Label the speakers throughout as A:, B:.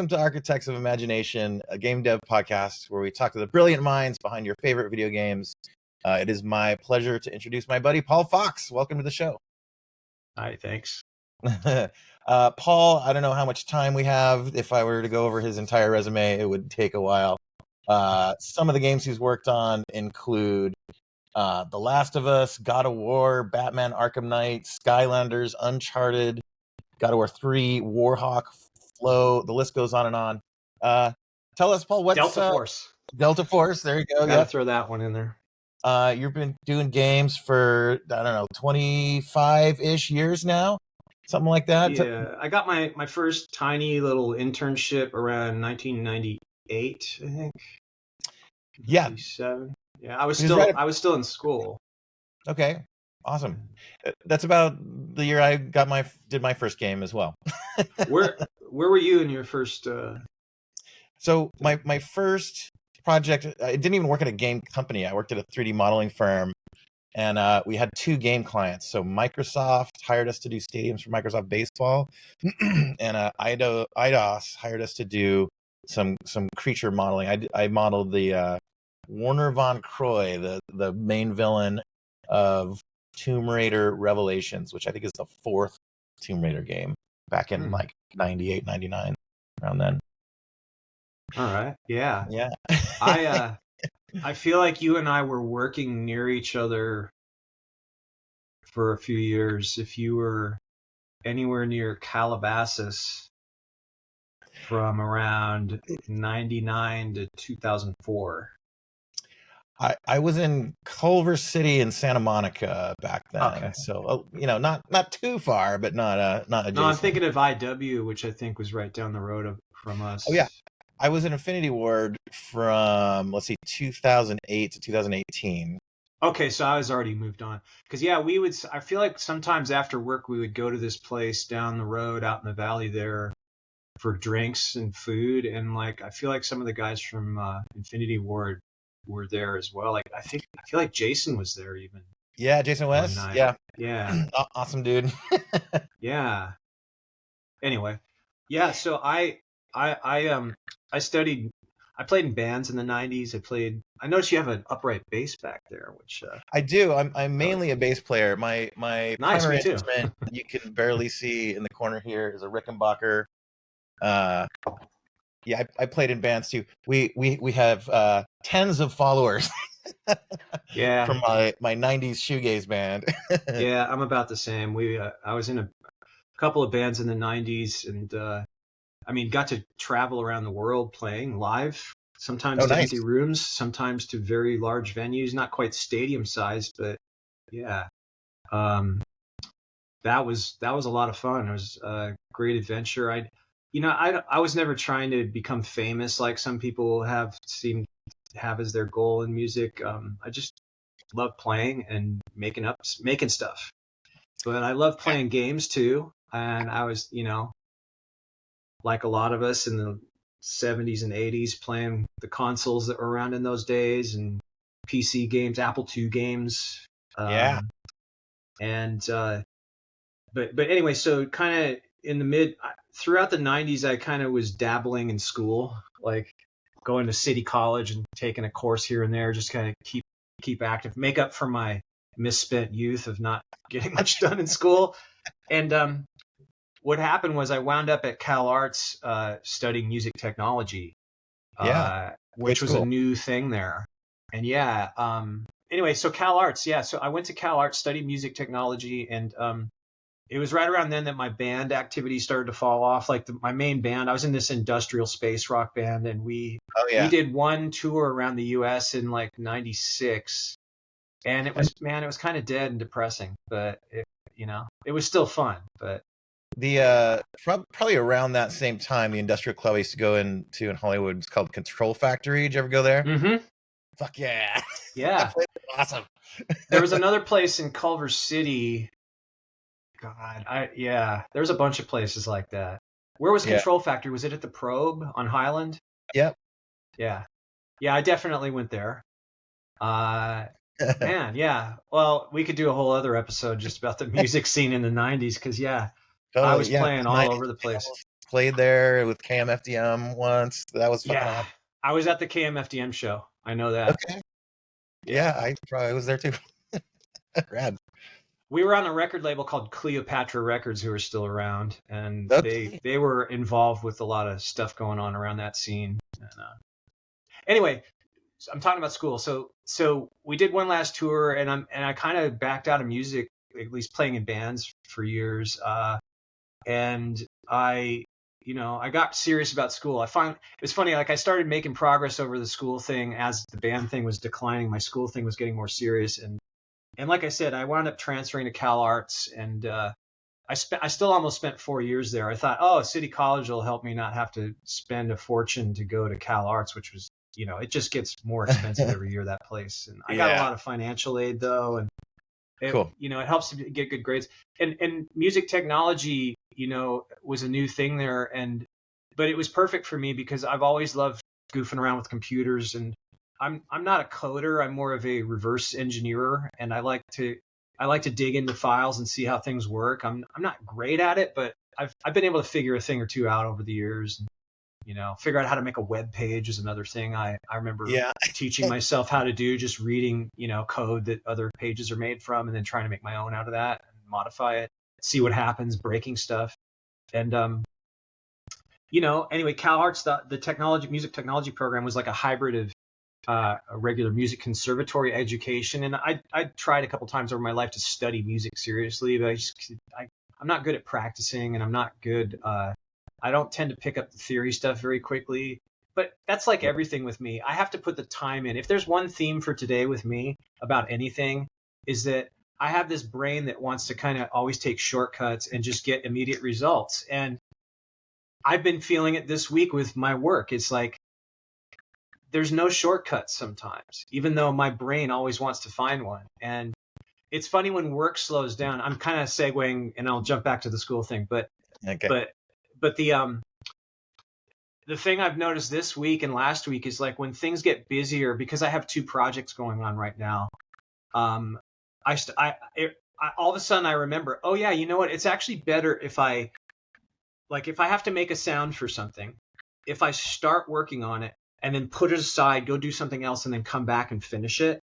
A: welcome to Architects of Imagination, a game dev podcast where we talk to the brilliant minds behind your favorite video games. It is my pleasure to introduce my buddy, Paul Fox. Welcome to the show.
B: Hi, thanks.
A: Paul, I don't know how much time we have. If I were to go over his entire resume, it would take a while. Some of the games he's worked on include The Last of Us, God of War, Batman Arkham Knight, Skylanders, Uncharted, God of War 3, Warhawk, Flow. The list goes on and on. Tell us, Paul, what's
B: Delta Force?
A: Delta Force, there you go.
B: Gotta throw that one in there.
A: You've been doing games for, I don't know, 25-ish years now? Something like that?
B: Yeah, I got my first tiny little internship around 1998, I think.
A: Yeah.
B: 97. Yeah, I was still in school.
A: Okay, awesome. That's about the year I did my first game as well.
B: Where were you in your first?
A: So my first project, I didn't even work at a game company. I worked at a 3D modeling firm, and we had two game clients. So Microsoft hired us to do stadiums for Microsoft Baseball, and IDOS hired us to do some creature modeling. I modeled the Werner von Croy, the main villain of Tomb Raider Revelations, which I think is the fourth Tomb Raider game back in like 98, 99, around then.
B: All right. Yeah.
A: Yeah.
B: I feel like you and I were working near each other for a few years. If you were anywhere near Calabasas from around 99 to 2004.
A: I was in Culver City and Santa Monica back then.
B: Okay.
A: So, not too far, but not adjacent.
B: No, I'm thinking of IW, which I think was right down the road from us.
A: Oh, yeah. I was in Infinity Ward from, 2008 to 2018.
B: Okay, so I was already moved on. Because, yeah, I feel like sometimes after work we would go to this place down the road out in the valley there for drinks and food. And, I feel like some of the guys from Infinity Ward were there as well. I feel like Jason was there even.
A: Yeah, Jason West. Yeah.
B: Yeah.
A: Awesome dude.
B: Yeah. Anyway, yeah. So I studied. I played in bands in the '90s. I noticed you have an upright bass back there, which
A: I do. I'm mainly a bass player. My
B: nice,
A: primary
B: me too.
A: instrument you can barely see in the corner here is a Rickenbacker. Yeah, I played in bands too. We have tens of followers.
B: Yeah.
A: From my '90s shoegaze band.
B: Yeah, I'm about the same. I was in a couple of bands in the '90s, and got to travel around the world playing live. Sometimes to empty rooms, sometimes to very large venues, not quite stadium sized, but yeah. That was a lot of fun. It was a great adventure. I was never trying to become famous like some people seem to have as their goal in music. I just love playing and making stuff. But I love playing games too. And I was, like a lot of us in the 70s and 80s, playing the consoles that were around in those days and PC games, Apple II games.
A: Yeah.
B: And but anyway, so kind of throughout the 90s, I kind of was dabbling in school, like going to City College and taking a course here and there, just kind of keep active, make up for my misspent youth of not getting much done in school. And what happened was I wound up at Cal Arts studying music technology, which was a new thing there. And anyway, so Cal Arts, so I went to Cal Arts, studied music technology, and it was right around then that my band activity started to fall off. My main band, I was in this industrial space rock band, and we did one tour around the U.S. in '96, and it was kind of dead and depressing, but it was still fun. But
A: probably around that same time, the industrial club I used to go into in Hollywood was called Control Factory. Did you ever go there?
B: Mm-hmm.
A: Fuck yeah!
B: Yeah,
A: awesome.
B: There was another place in Culver City. God, there's a bunch of places like that. Where was Control Factory? Was it at the Probe on Highland?
A: Yep.
B: Yeah. I definitely went there. Man, yeah. Well, we could do a whole other episode just about the music scene in the '90s, because I was playing all over the place.
A: played there with KMFDM once. That was fucking
B: Yeah,
A: awesome.
B: I was at the KMFDM show. I know that.
A: Okay. Yeah,
B: Yeah.
A: I probably was there too. Rad.
B: We were on a record label called Cleopatra Records, who are still around, and they
A: Okay.
B: they were involved with a lot of stuff going on around that scene. And, anyway, so I'm talking about school. So we did one last tour, and I kind of backed out of music, at least playing in bands for years. And I, I got serious about school. It was funny. Like I started making progress over the school thing as the band thing was declining. My school thing was getting more serious, and like I said, I wound up transferring to Cal Arts, and I still almost spent 4 years there. I thought, oh, City College will help me not have to spend a fortune to go to Cal Arts, which was, it just gets more expensive every year, that place. And I got a
A: Yeah.
B: lot of financial aid though, and
A: Cool.
B: it helps to get good grades. And music technology, was a new thing there, but it was perfect for me because I've always loved goofing around with computers, and I'm not a coder. I'm more of a reverse engineer, and I like to dig into files and see how things work. I'm not great at it, but I've been able to figure a thing or two out over the years. And, figure out how to make a web page is another thing. I remember
A: Yeah.
B: teaching myself how to do, just reading, code that other pages are made from, and then trying to make my own out of that and modify it, see what happens, breaking stuff. And anyway, Cal Arts, the music technology program was like a hybrid of a regular music conservatory education, and I tried a couple times over my life to study music seriously, but I'm not good at practicing, and I'm not good. I don't tend to pick up the theory stuff very quickly. But that's like everything with me. I have to put the time in. If there's one theme for today with me about anything, is that I have this brain that wants to kind of always take shortcuts and just get immediate results. And I've been feeling it this week with my work. It's like there's no shortcuts sometimes, even though my brain always wants to find one. And it's funny when work slows down. I'm kind of segueing, and I'll jump back to the school thing, but
A: Okay.
B: but the thing I've noticed this week and last week is like when things get busier, because I have two projects going on right now. All of a sudden I remember, oh yeah, you know what? It's actually better if I have to make a sound for something, if I start working on it and then put it aside, go do something else, and then come back and finish it.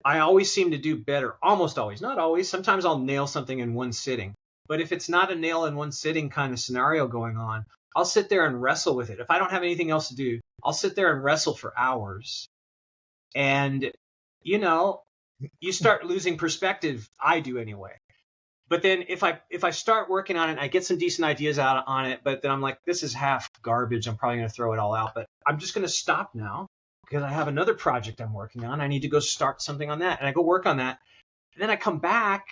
B: I always seem to do better. Almost always, not always. Sometimes I'll nail something in one sitting. But if it's not a nail in one sitting kind of scenario going on, I'll sit there and wrestle with it. If I don't have anything else to do, I'll sit there and wrestle for hours. And, you start losing perspective. I do anyway. But then if I start working on it, I get some decent ideas out on it, but then I'm like, this is half garbage. I'm probably going to throw it all out, but I'm just going to stop now because I have another project I'm working on. I need to go start something on that. And I go work on that. And then I come back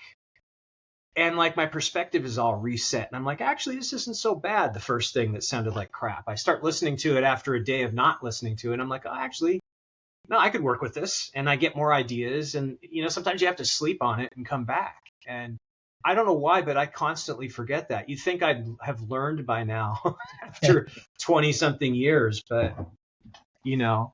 B: and like my perspective is all reset. And I'm like, actually, this isn't so bad. The first thing that sounded like crap. I start listening to it after a day of not listening to it. And I'm like, oh, actually, no, I could work with this. And I get more ideas. And, sometimes you have to sleep on it and come back. And I don't know why, but I constantly forget that. You'd think I'd have learned by now after 20 something years, but
A: Yeah.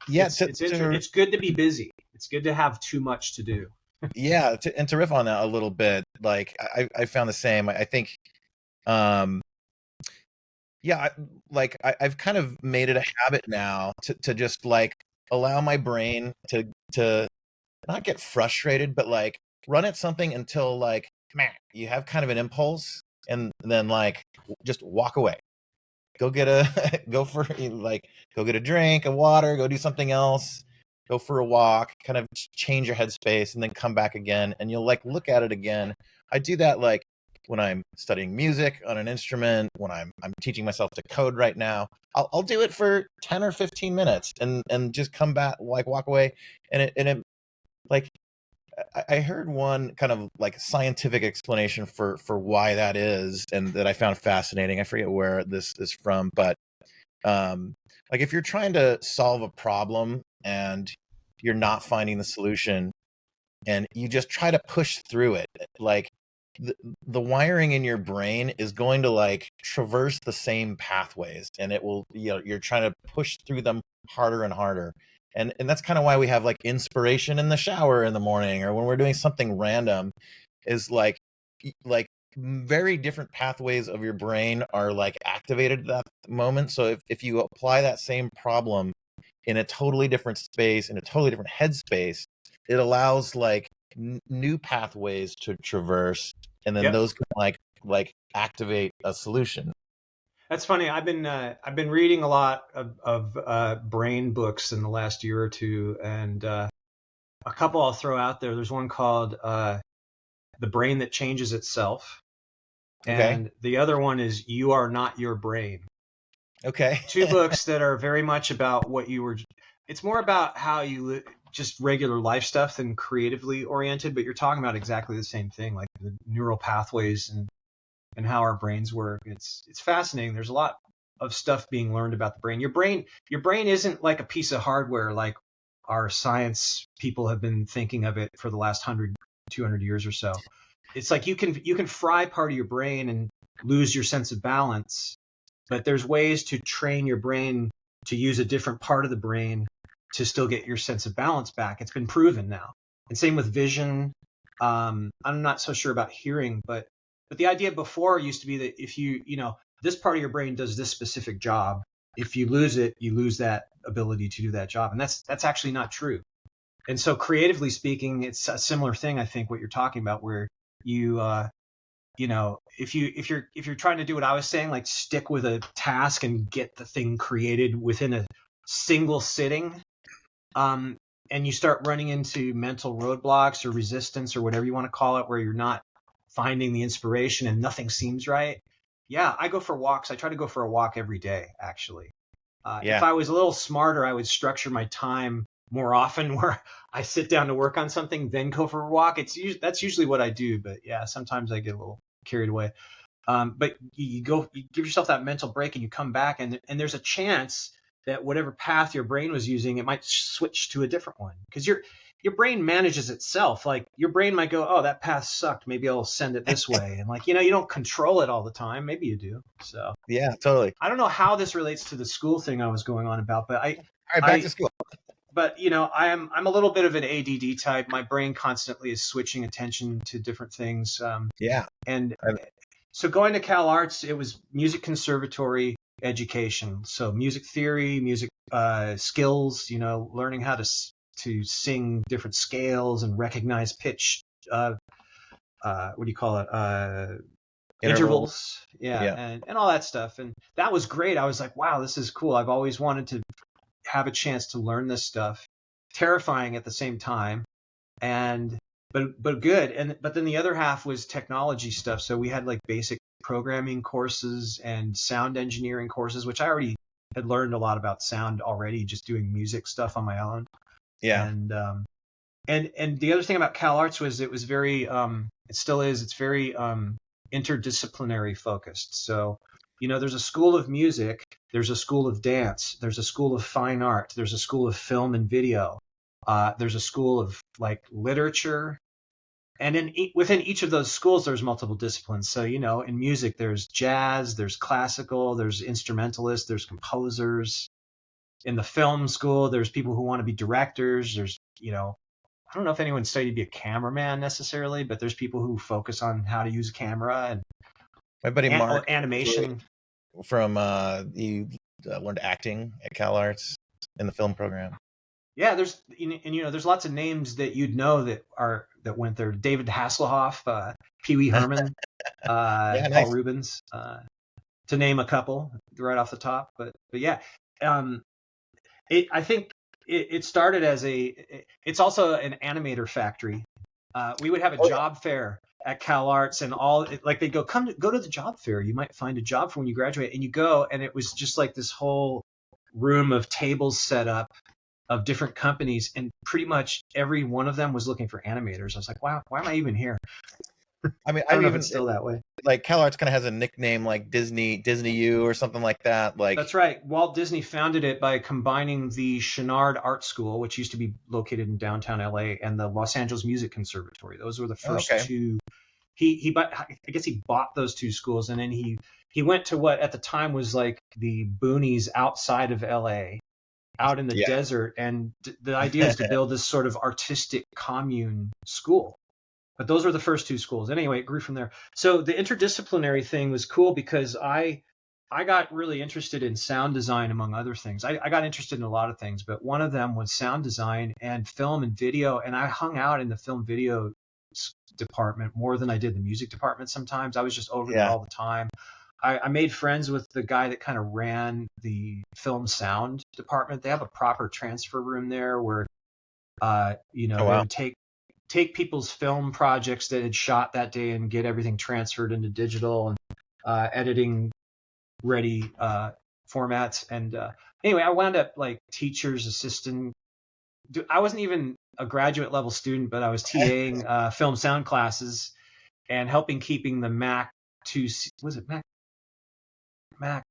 B: it's good to be busy. It's good to have too much to do.
A: Yeah. And to riff on that a little bit, like I found the same. I think, yeah, I've kind of made it a habit now to just like allow my brain to not get frustrated, but like run at something until like you have kind of an impulse, and then like just walk away, go get a go get a drink of water, go do something else, go for a walk, kind of change your headspace, and then come back again, and you'll like look at it again. I do that like when I'm studying music on an instrument, when I'm teaching myself to code right now. I'll do it for 10 or 15 minutes and just come back, like walk away, and it like I heard one kind of like scientific explanation for why that is, and that I found fascinating. I forget where this is from, but like if you're trying to solve a problem and you're not finding the solution, and you just try to push through it, like the wiring in your brain is going to like traverse the same pathways, and it will, you're trying to push through them harder and harder. And that's kind of why we have like inspiration in the shower in the morning, or when we're doing something random, is like very different pathways of your brain are like activated at that moment. So if you apply that same problem in a totally different space, in a totally different headspace, it allows like new pathways to traverse, and then
B: Yep.
A: those can like activate a solution.
B: That's funny. I've been reading a lot of brain books in the last year or two, and a couple I'll throw out there. There's one called "The Brain That Changes Itself,"
A: Okay.
B: and the other one is "You Are Not Your Brain."
A: Okay.
B: Two books that are very much about what you were. It's more about how you just regular life stuff than creatively oriented, but you're talking about exactly the same thing, like the neural pathways and how our brains work. It's fascinating. There's a lot of stuff being learned about the brain. Your brain isn't like a piece of hardware like our science people have been thinking of it for the last 100, 200 years or so. It's like you can fry part of your brain and lose your sense of balance, but there's ways to train your brain to use a different part of the brain to still get your sense of balance back. It's been proven now. And same with vision. I'm not so sure about hearing, but the idea before used to be that if this part of your brain does this specific job, if you lose it, you lose that ability to do that job. And that's actually not true. And so creatively speaking, it's a similar thing, I think, what you're talking about, where you, if you're trying to do what I was saying, like stick with a task and get the thing created within a single sitting, and you start running into mental roadblocks or resistance or whatever you want to call it, where you're not finding the inspiration and nothing seems right. Yeah, I go for walks. I try to go for a walk every day, actually. If
A: Yeah.
B: I was a little smarter, I would structure my time more often where I sit down to work on something, then go for a walk. That's usually what I do. But yeah, sometimes I get a little carried away. But you give yourself that mental break and you come back, and there's a chance that whatever path your brain was using, it might switch to a different one, because your brain manages itself. Like your brain might go, oh, that path sucked. Maybe I'll send it this way. And like, you don't control it all the time. Maybe you do. So
A: Yeah, totally.
B: I don't know how this relates to the school thing I was going on about, but
A: All right, back to school.
B: but I'm a little bit of an ADD type. My brain constantly is switching attention to different things.
A: Yeah.
B: And so going to Cal Arts, it was music conservatory education. So music theory, music skills, learning how to sing different scales and recognize pitch. What do you call it? Intervals. Yeah. And all that stuff. And that was great. I was like, wow, this is cool. I've always wanted to have a chance to learn this stuff. Terrifying at the same time. But good. But then the other half was technology stuff. So we had like basic programming courses and sound engineering courses, which I already had learned a lot about sound already, just doing music stuff on my own.
A: Yeah.
B: And the other thing about Cal Arts was it was very, it still is, it's very interdisciplinary focused. So, there's a school of music, there's a school of dance, there's a school of fine art, there's a school of film and video, there's a school of like literature. And within each of those schools, there's multiple disciplines. So, in music, there's jazz, there's classical, there's instrumentalists, there's composers. In the film school, there's people who want to be directors. There's, I don't know if anyone studied to be a cameraman necessarily, but there's people who focus on how to use a camera and
A: my buddy Mark
B: animation.
A: From he learned acting at Cal Arts in the film program.
B: Yeah, there's lots of names that you'd know that went there. David Hasselhoff, Pee Wee Herman,
A: nice.
B: Paul Rubens, to name a couple right off the top. But yeah, I think it started as it's also an animator factory. We would have a job fair at Cal Arts, and they'd go to the job fair. You might find a job for when you graduate, and you go, and it was just like this whole room of tables set up of different companies, and pretty much every one of them was looking for animators. I was like, wow, why am I even here?
A: I mean,
B: I don't know if it's still that way.
A: Like Cal Arts kind of has a nickname like Disney U or something like that. Like
B: that's right. Walt Disney founded it by combining the Chouinard Art School, which used to be located in downtown LA, and the Los Angeles Music Conservatory. Those were the first two. I guess he bought those two schools, and then he went to what at the time was like the boonies outside of LA, out in the desert, and the idea is to build this sort of artistic commune school. but those were the first two schools. Anyway, it grew from there. So the interdisciplinary thing was cool because I got really interested in sound design, among other things. I got interested in a lot of things, but one of them was sound design and film and video. And I hung out in the film video department more than I did the music department sometimes. I was just over there
A: Yeah.
B: all the time. I made friends with the guy that kind of ran the film sound department. They have a proper transfer room there where, you know,
A: Oh,
B: they
A: wow.
B: would take people's film projects that had shot that day and get everything transferred into digital and editing ready formats. And anyway, I wound up like teacher's assistant. I wasn't even a graduate level student, but I was TAing film sound classes and helping keeping the Mac two, was it Mac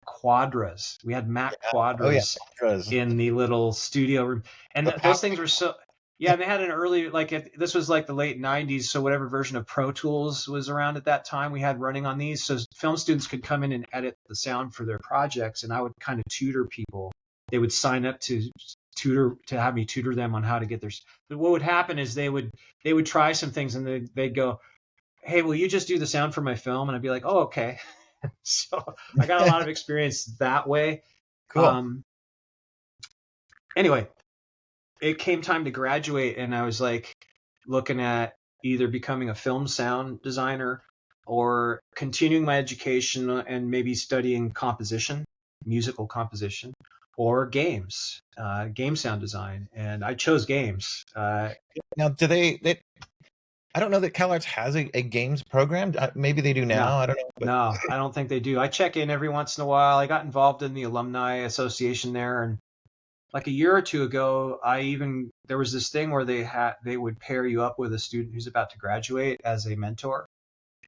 B: Quadras? We had Mac
A: Oh, yeah.
B: Quadras
A: Ultras.
B: in the little studio room, and
A: The power.
B: those things were so. Yeah, and they had an early, like, this was like the late 90s, so whatever version of Pro Tools was around at that time, we had running on these. So film students could come in and edit the sound for their projects, and I would kind of tutor people. They would sign up to have me tutor them on how to get their. But what would happen is they would try some things, and they'd go, "Hey, will you just do the sound for my film?" And I'd be like, "Oh, okay." So I got a lot of experience that way.
A: Cool.
B: Anyway, it came time to graduate, and I was like looking at either becoming a film sound designer or continuing my education and maybe studying composition, musical composition, or games, game sound design. And I chose games.
A: Now, do they I don't know that CalArts has a games program. Maybe they do now.
B: No,
A: I don't know. But
B: no, I don't think they do. I check in every once in a while. I got involved in the alumni association there, and like a year or two ago, there was this thing where they would pair you up with a student who's about to graduate as a mentor.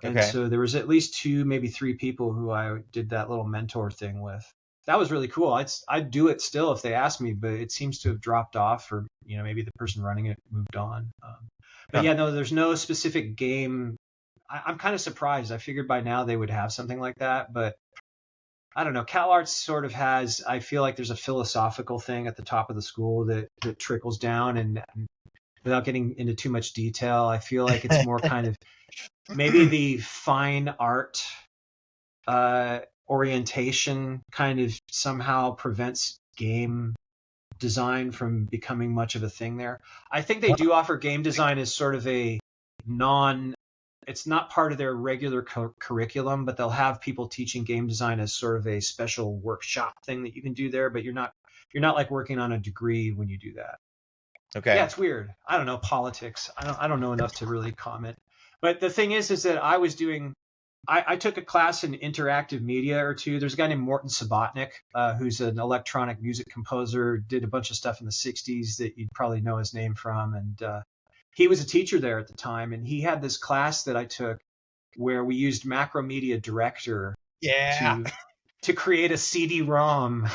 B: And
A: okay.
B: so there was at least two, maybe three people who I did that little mentor thing with. That was really cool. I'd do it still if they asked me, but it seems to have dropped off, or maybe the person running it moved on. But
A: Huh.
B: yeah, no, there's no specific game. I'm kind of surprised. I figured by now they would have something like that, but I don't know. CalArts sort of has, I feel like there's a philosophical thing at the top of the school that trickles down, and without getting into too much detail, I feel like it's more kind of maybe the fine art orientation kind of somehow prevents game design from becoming much of a thing there. I think they do offer game design as sort of a it's not part of their regular curriculum, but they'll have people teaching game design as sort of a special workshop thing that you can do there, but you're not like working on a degree when you do that.
A: Okay.
B: Yeah, it's weird. I don't know politics. I don't know enough to really comment. But the thing is that I took a class in interactive media or two. There's a guy named Morton Subotnick, who's an electronic music composer, did a bunch of stuff in the 60s that you'd probably know his name from. And he was a teacher there at the time. And he had this class that I took where we used Macromedia Director
A: Yeah.
B: to create a CD-ROM,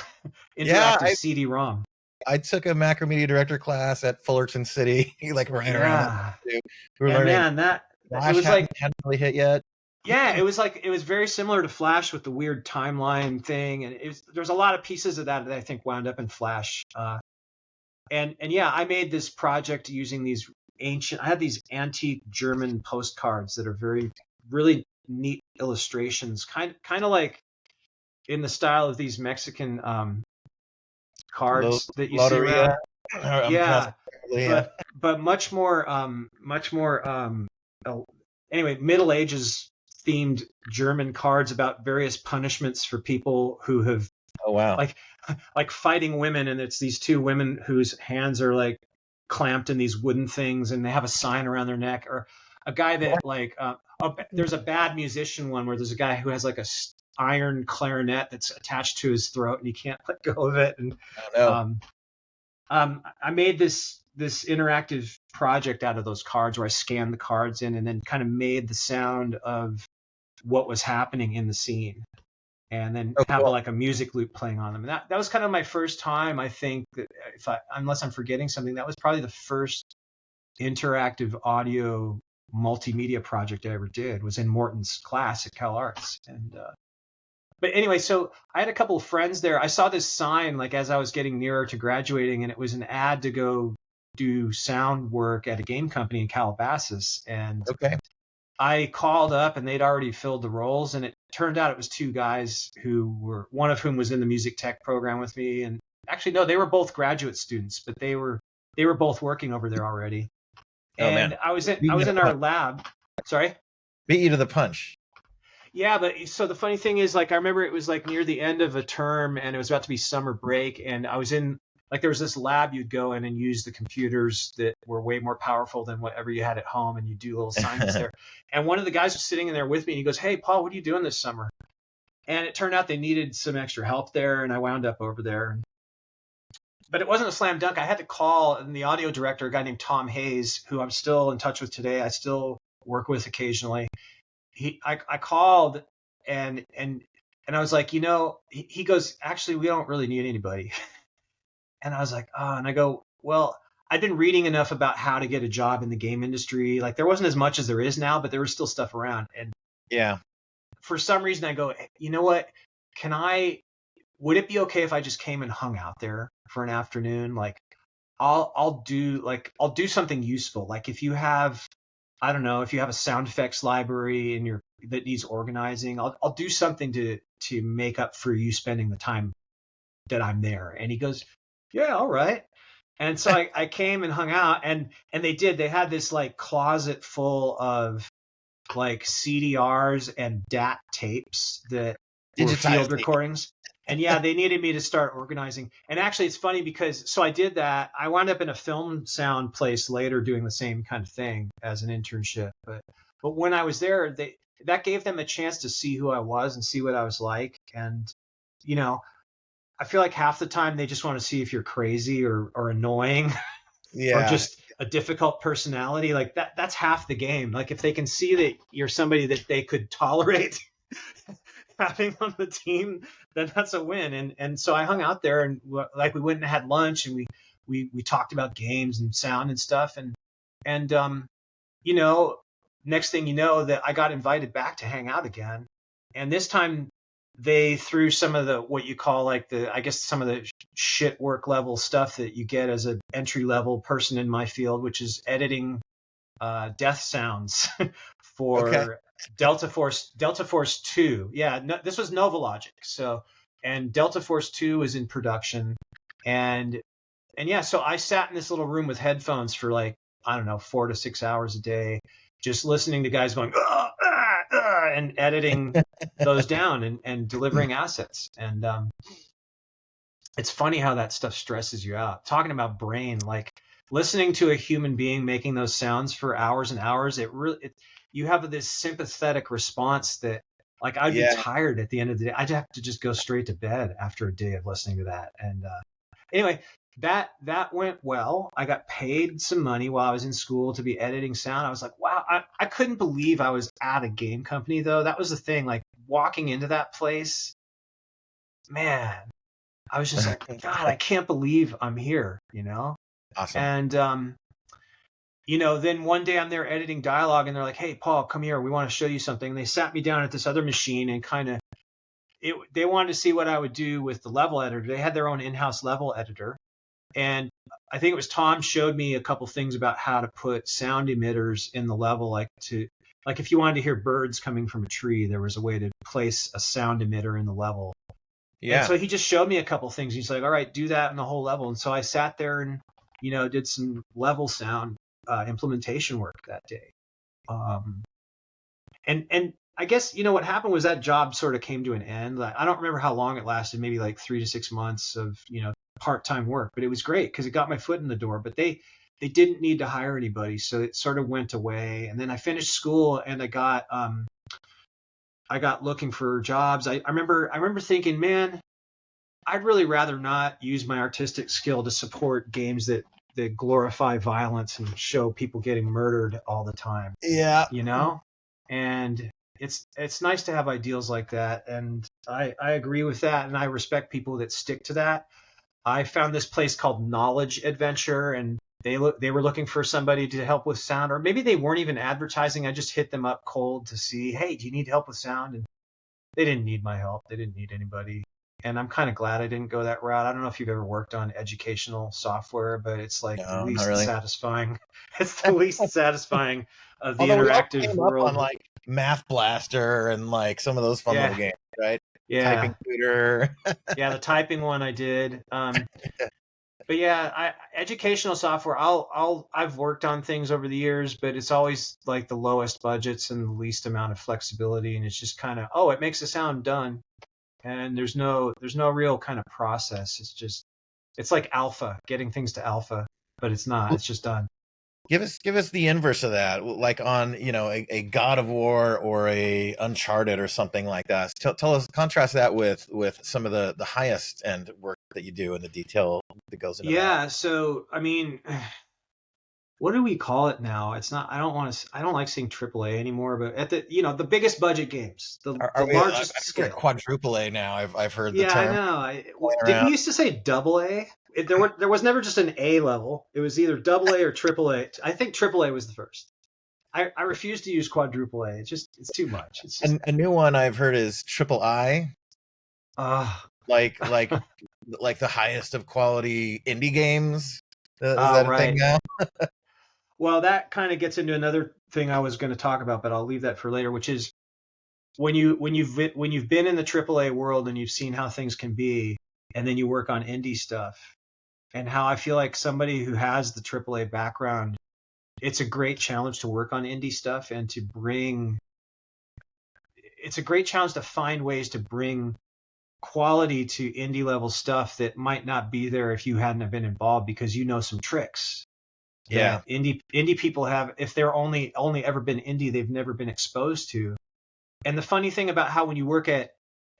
A: Yeah.
B: interactive CD-ROM.
A: I took a Macromedia Director class at Fullerton City, like right around that time too. We were
B: And
A: learning.
B: man,
A: Flash
B: it was like,
A: hadn't really hit yet.
B: yeah, it was very similar to Flash with the weird timeline thing, and there's a lot of pieces of that I think wound up in Flash. And yeah, I made this project using these I had these antique German postcards that are really neat illustrations, kind of like in the style of these Mexican cards that you see
A: Loteria.
B: around.
A: I'm
B: Yeah,
A: correctly,
B: but much more anyway, Middle Ages themed German cards about various punishments for people who have
A: Oh wow.
B: like fighting women, and it's these two women whose hands are like clamped in these wooden things, and they have a sign around their neck, or a guy that there's a bad musician one where there's a guy who has like a iron clarinet that's attached to his throat and he can't let go of it. And
A: Oh no.
B: I made this interactive project out of those cards where I scanned the cards in and then kind of made the sound of what was happening in the scene, and then have
A: Cool.
B: like a music loop playing on them. And that was kind of my first time, I think, that unless I'm forgetting something, that was probably the first interactive audio multimedia project I ever did, was in Morton's class at CalArts. And but anyway, so I had a couple of friends there. I saw this sign like as I was getting nearer to graduating, and it was an ad to go do sound work at a game company in Calabasas. And
A: Okay.
B: I called up and they'd already filled the roles. And it turned out it was two guys who were, one of whom was in the music tech program with me. And actually, no, they were both graduate students, but they were both working over there already.
A: Oh man,
B: And I was
A: beat you to
B: in
A: the
B: our
A: punch.
B: lab. Sorry.
A: Beat you to the punch.
B: Yeah, but so the funny thing is, like, I remember it was like near the end of a term and it was about to be summer break. And I was in, like, there was this lab you'd go in and use the computers that were way more powerful than whatever you had at home. And you do little assignments there. And one of the guys was sitting in there with me and he goes, "Hey, Paul, what are you doing this summer?" And it turned out they needed some extra help there. And I wound up over there. But it wasn't a slam dunk. I had to call, and the audio director, a guy named Tom Hayes, who I'm still in touch with today, I still work with occasionally. I called and I was like, he goes, "Actually, we don't really need anybody." And I was like, oh, and I go, well, I'd been reading enough about how to get a job in the game industry. Like, there wasn't as much as there is now, but there was still stuff around. And
A: Yeah.
B: for some reason I go, you know what? Would it be okay if I just came and hung out there for an afternoon? Like, I'll do something useful. Like, if you have, I don't know, if you have a sound effects library in that needs organizing, I'll do something to make up for you spending the time that I'm there. And he goes, "Yeah, all right." And so I came and hung out, and they did. They had this like closet full of like CDRs and DAT tapes that were field recordings. And yeah, they needed me to start organizing. And actually, it's funny because so I did that. I wound up in a film sound place later doing the same kind of thing as an internship. But when I was there, that gave them a chance to see who I was and see what I was like. And I feel like half the time they just want to see if you're crazy or annoying or just a difficult personality. Like that's half the game. Like, if they can see that you're somebody that they could tolerate having on the team, then that's a win. And so I hung out there and like we went and had lunch and we talked about games and sound and stuff. And next thing you know, that I got invited back to hang out again. And this time they threw some of the, what you call like some of the shit work level stuff that you get as an entry level person in my field, which is editing death sounds for Delta Force 2. Yeah, no, this was Novalogic. So, and Delta Force 2 is in production. And yeah, so I sat in this little room with headphones for like, I don't know, 4 to 6 hours a day, just listening to guys going, and editing those down and delivering assets. And it's funny how that stuff stresses you out. Talking about brain, like listening to a human being making those sounds for hours and hours, you have this sympathetic response that, like, I'd be tired at the end of the day. I'd have to just go straight to bed after a day of listening to that. And anyway, that went well. I got paid some money while I was in school to be editing sound. I was like, wow, I couldn't believe I was at a game company, though. That was the thing. Like, walking into that place, man, I was just like, God, I can't believe I'm here,
A: Awesome.
B: And then one day I'm there editing dialogue and they're like, "Hey, Paul, come here. We want to show you something." And they sat me down at this other machine and they wanted to see what I would do with the level editor. They had their own in-house level editor. And I think it was Tom showed me a couple things about how to put sound emitters in the level, like if you wanted to hear birds coming from a tree, there was a way to place a sound emitter in the level. Yeah. And so he just showed me a couple things. He's like, "All right, do that in the whole level." And so I sat there and, did some level sound implementation work that day. And I guess, what happened was that job sort of came to an end. Like, I don't remember how long it lasted, maybe like 3 to 6 months of, part-time work, but it was great because it got my foot in the door. But they didn't need to hire anybody, so it sort of went away. And then I finished school and I got looking for jobs. I remember thinking, man, I'd really rather not use my artistic skill to support games that glorify violence and show people getting murdered all the time.
A: Yeah.
B: And it's nice to have ideals like that. And I agree with that. And I respect people that stick to that. I found this place called Knowledge Adventure, and they were looking for somebody to help with sound, or maybe they weren't even advertising. I just hit them up cold to see, "Hey, do you need help with sound?" And they didn't need my help. They didn't need anybody. and I'm kind of glad I didn't go that route. I don't know if you've ever worked on educational software, but it's like the
A: No, not
B: least
A: really.
B: satisfying. It's the least satisfying of the
A: Although we all
B: interactive
A: came up on
B: world.
A: like Math Blaster and like some of those fun little
B: Yeah,
A: games, right?
B: yeah,
A: Typing tutor.
B: yeah. The typing one I did. But yeah, educational software. I've worked on things over the years, but it's always like the lowest budgets and the least amount of flexibility, and it's just kind of, oh, it makes a sound, done, and there's no real kind of process. It's like alpha, getting things to alpha, but it's not. It's just done.
A: Give us the inverse of that, like on a God of War or a Uncharted or something like that. Tell us, contrast that with some of the highest end work that you do and the detail that goes into that.
B: Yeah. So I mean, what do we call it now? It's not. I don't want to. I don't like saying AAA anymore. But at the biggest budget games, the
A: Are we? I
B: largest
A: think we're at
B: scale.
A: quadruple A now. I've heard the
B: Yeah, I
A: term
B: know.
A: going
B: Did we
A: around.
B: used to say double A? There was never just an A level. It was either double A or triple A. I think triple A was the first. I refuse to use quadruple A. It's too much. It's just
A: And a new one I've heard is triple I,
B: ah
A: like like the highest of quality indie games. Is
B: oh
A: that a thing
B: right.
A: now?
B: Well, that kind of gets into another thing I was going to talk about, but I'll leave that for later, which is when you've been in the triple A world and you've seen how things can be, and then you work on indie stuff, and how I feel like somebody who has the triple A background, it's a great challenge to work on indie stuff and to bring it's a great challenge to find ways to bring quality to indie level stuff that might not be there if you hadn't have been involved, because you know some tricks
A: Yeah,
B: that indie people have if they're only ever been indie, they've never been exposed to. And the funny thing about how when you work at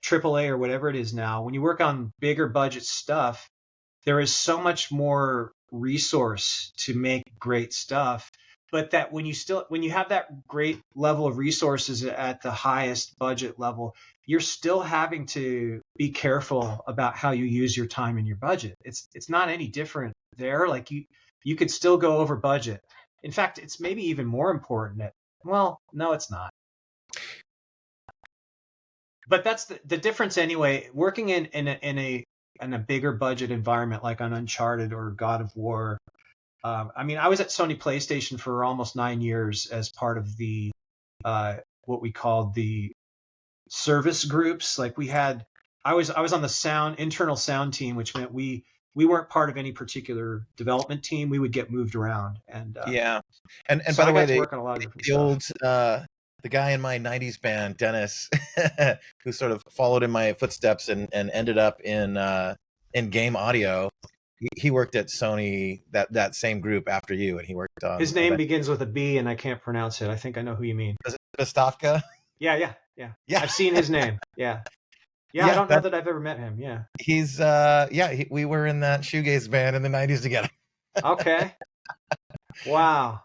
B: AAA or whatever it is now, when you work on bigger budget stuff, there is so much more resource to make great stuff. But that when you have that great level of resources at the highest budget level, you're still having to be careful about how you use your time and your budget. It's not any different there. Like you could still go over budget. In fact, it's maybe even more important that, well, no, it's not. But that's the difference anyway. Working in a bigger budget environment like on Uncharted or God of War. I mean, I was at Sony PlayStation for almost 9 years as part of the what we called the service groups. Like I was on the internal sound team, which meant we weren't part of any particular development team. We would get moved around, and
A: yeah. And
B: so
A: by
B: I
A: the way,
B: got to work on a lot of different
A: the
B: stuff.
A: old the guy in my '90s band, Dennis, who sort of followed in my footsteps and ended up in game audio. He worked at Sony, that same group after you, and he worked on
B: His name
A: event.
B: begins with a B, and I can't pronounce it. I think I know who you mean.
A: Was it Vestafka?
B: Yeah, yeah, yeah.
A: Yeah,
B: I've seen his name. Yeah. Yeah, I
A: yeah.
B: don't know that I've ever met him. Yeah.
A: He's yeah. We were in that shoegaze band in the '90s together.
B: Okay. Wow.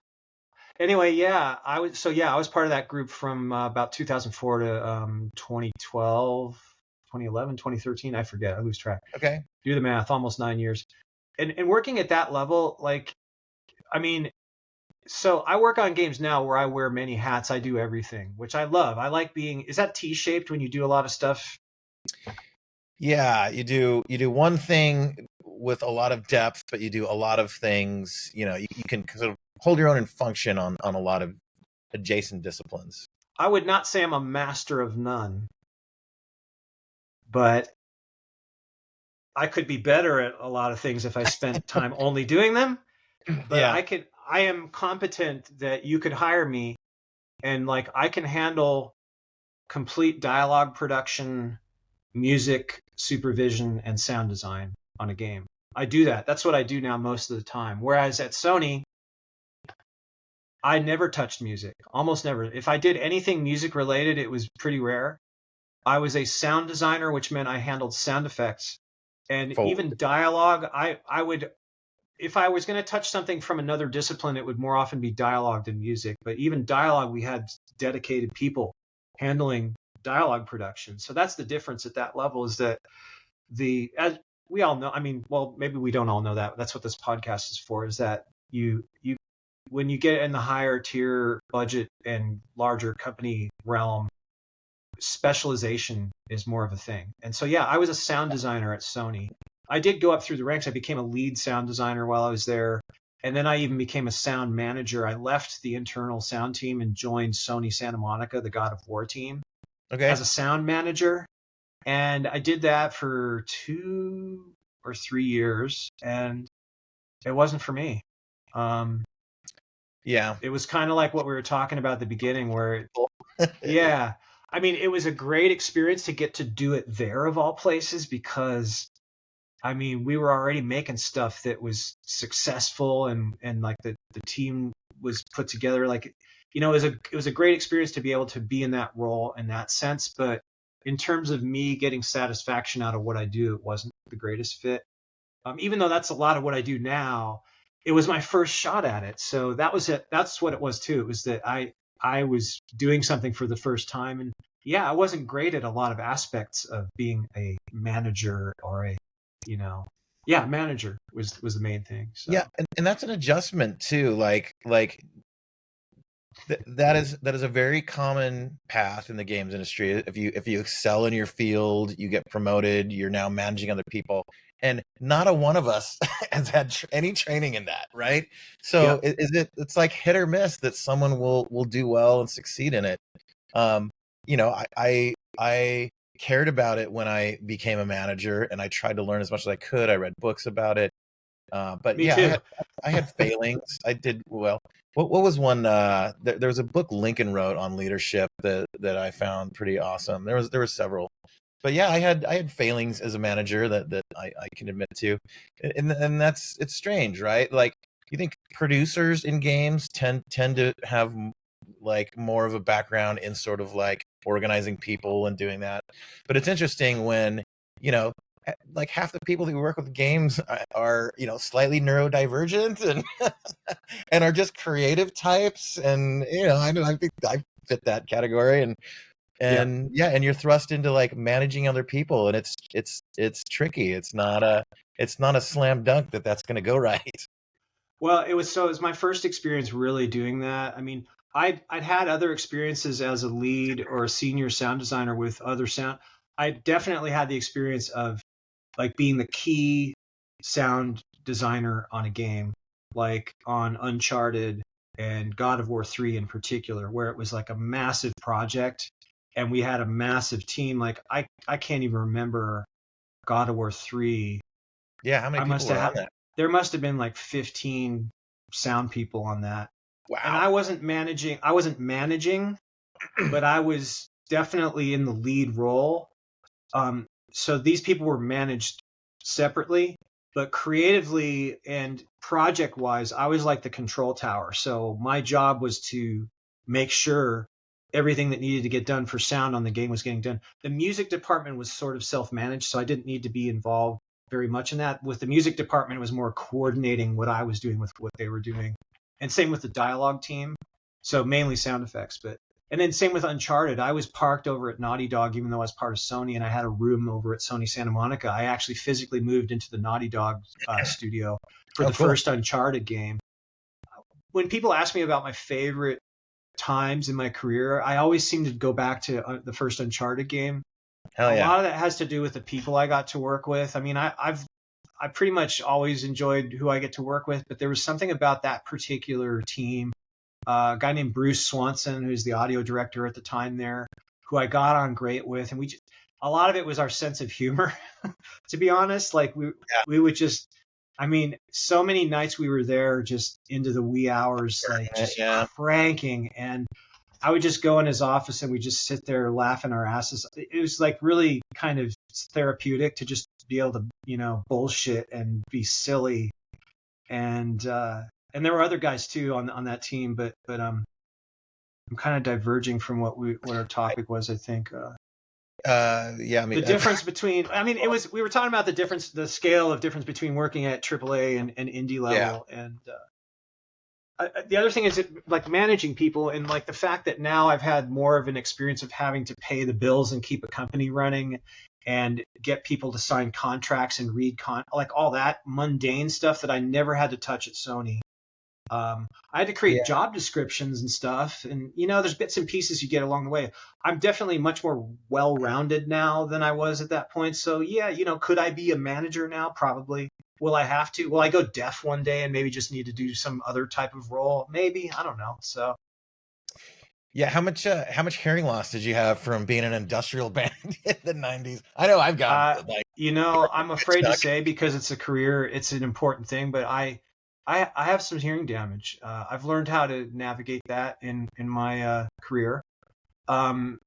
B: Anyway, yeah, I was part of that group from about 2004 to 2012, 2011, 2013. I forget. I lose track.
A: Okay.
B: Do the math. Almost 9 years. And working at that level, like, I mean, so I work on games now where I wear many hats. I do everything, which I love. I like being. Is that T-shaped when you do a lot of stuff?
A: Yeah, you do one thing with a lot of depth, but you do a lot of things. You can sort of hold your own and function on a lot of adjacent disciplines.
B: I would not say I'm a master of none, but I could be better at a lot of things if I spent time only doing them. But
A: Yeah,
B: I am competent that you could hire me, and like I can handle complete dialogue production, music supervision, and sound design on a game. I do that. That's what I do now most of the time. Whereas at Sony, I never touched music, almost never. If I did anything music related, it was pretty rare. I was a sound designer, which meant I handled sound effects and
A: forward.
B: even dialogue. I would, if I was going to touch something from another discipline, it would more often be dialogue than music. But even dialogue, we had dedicated people handling dialogue production. So that's the difference at that level, is that as we all know, I mean, well, maybe we don't all know that. That's what this podcast is for, is that you when you get in the higher tier budget and larger company realm, specialization is more of a thing. And so, yeah, I was a sound designer at Sony. I did go up through the ranks. I became a lead sound designer while I was there. And then I even became a sound manager. I left the internal sound team and joined Sony Santa Monica, the God of War team,
A: Okay.
B: as a sound manager. And I did that for 2 or 3 years, and it wasn't for me.
A: Yeah.
B: It was kind of like what we were talking about at the beginning, where, yeah, I mean, it was a great experience to get to do it there of all places, because I mean, we were already making stuff that was successful, and like the team was put together. Like, you know, it was a great experience to be able to be in that role in that sense. But in terms of me getting satisfaction out of what I do, it wasn't the greatest fit. Even though that's a lot of what I do now, it was my first shot at it. So that was it. That's what it was too. It was that I was doing something for the first time, and yeah, I wasn't great at a lot of aspects of being a manager or a, you know, yeah, manager was the main thing. So
A: Yeah, and that's an adjustment too. That is a very common path in the games industry. If you excel in your field, you get promoted. You're now managing other people, and not a one of us has had any training in that, right? So
B: yeah,
A: it's like hit or miss that someone will do well and succeed in it. Um, you know, I cared about it when I became a manager, and I tried to learn as much as I could. I read books about it. But
B: me
A: yeah,
B: too.
A: I had failings. I did well. What was one? There was a book Lincoln wrote on leadership that I found pretty awesome. There were several, but yeah, I had failings as a manager that I can admit to, and that's it's strange, right? Like you think producers in games tend to have like more of a background in sort of like organizing people and doing that, but it's interesting when you know like half the people who work with games are slightly neurodivergent and and are just creative types, and I think I fit that category,
B: Yeah.
A: and yeah, and you're thrust into like managing other people, and it's tricky. It's not a slam dunk that that's going to go right.
B: Well, it was my first experience really doing that. I mean, I'd had other experiences as a lead or a senior sound designer with other sound. I definitely had the experience of like being the key sound designer on a game, like on Uncharted and God of War 3 in particular, where it was like a massive project and we had a massive team. Like I can't even remember God of War 3.
A: Yeah, how many
B: I
A: people
B: must
A: were on
B: have
A: that?
B: There must have been like 15 sound people on that. And
A: Wow.
B: I wasn't managing, but I was definitely in the lead role. So these people were managed separately, but creatively and project wise, I was like the control tower. So my job was to make sure everything that needed to get done for sound on the game was getting done. The music department was sort of self-managed, so I didn't need to be involved very much in that. With the music department, it was more coordinating what I was doing with what they were doing. And same with the dialogue team. So mainly sound effects, but and then same with Uncharted. I was parked over at Naughty Dog, even though I was part of Sony, and I had a room over at Sony Santa Monica. I actually physically moved into the Naughty Dog studio for
A: Oh,
B: the
A: cool.
B: first Uncharted game. When people ask me about my favorite times in my career, I always seem to go back to the first Uncharted game.
A: Hell
B: A
A: yeah.
B: lot of that has to do with the people I got to work with. I mean, I pretty much always enjoyed who I get to work with, but there was something about that particular team. A guy named Bruce Swanson, who's the audio director at the time there, who I got on great with, and a lot of it was our sense of humor. To be honest, like we would just, I mean, so many nights we were there just into the wee hours, like just
A: Yeah.
B: cranking, and I would just go in his office and we just sit there laughing our asses. It was like really kind of therapeutic to just be able to, bullshit and be silly. And there were other guys too on that team, but I'm kind of diverging from what our topic was, I think.
A: Yeah, I mean,
B: The difference between, I mean, we were talking about the scale of difference between working at AAA and indie
A: yeah.
B: level. And the other thing is like managing people, and like the fact that now I've had more of an experience of having to pay the bills and keep a company running and get people to sign contracts and read like all that mundane stuff that I never had to touch at Sony. I had to create
A: Yeah.
B: job descriptions and stuff, and there's bits and pieces you get along the way. I'm definitely much more well-rounded now than I was at that point. So yeah, could I be a manager now? Probably. Will I have to? Will I go deaf one day and maybe just need to do some other type of role? Maybe. I don't know. So
A: Yeah, how much hearing loss did you have from being an industrial band in the 90s? I know I've got
B: Uh,
A: like
B: I'm
A: it
B: afraid to
A: stuck.
B: say because it's a career, it's an important thing, but I have some hearing damage. I've learned how to navigate that in my career. Um,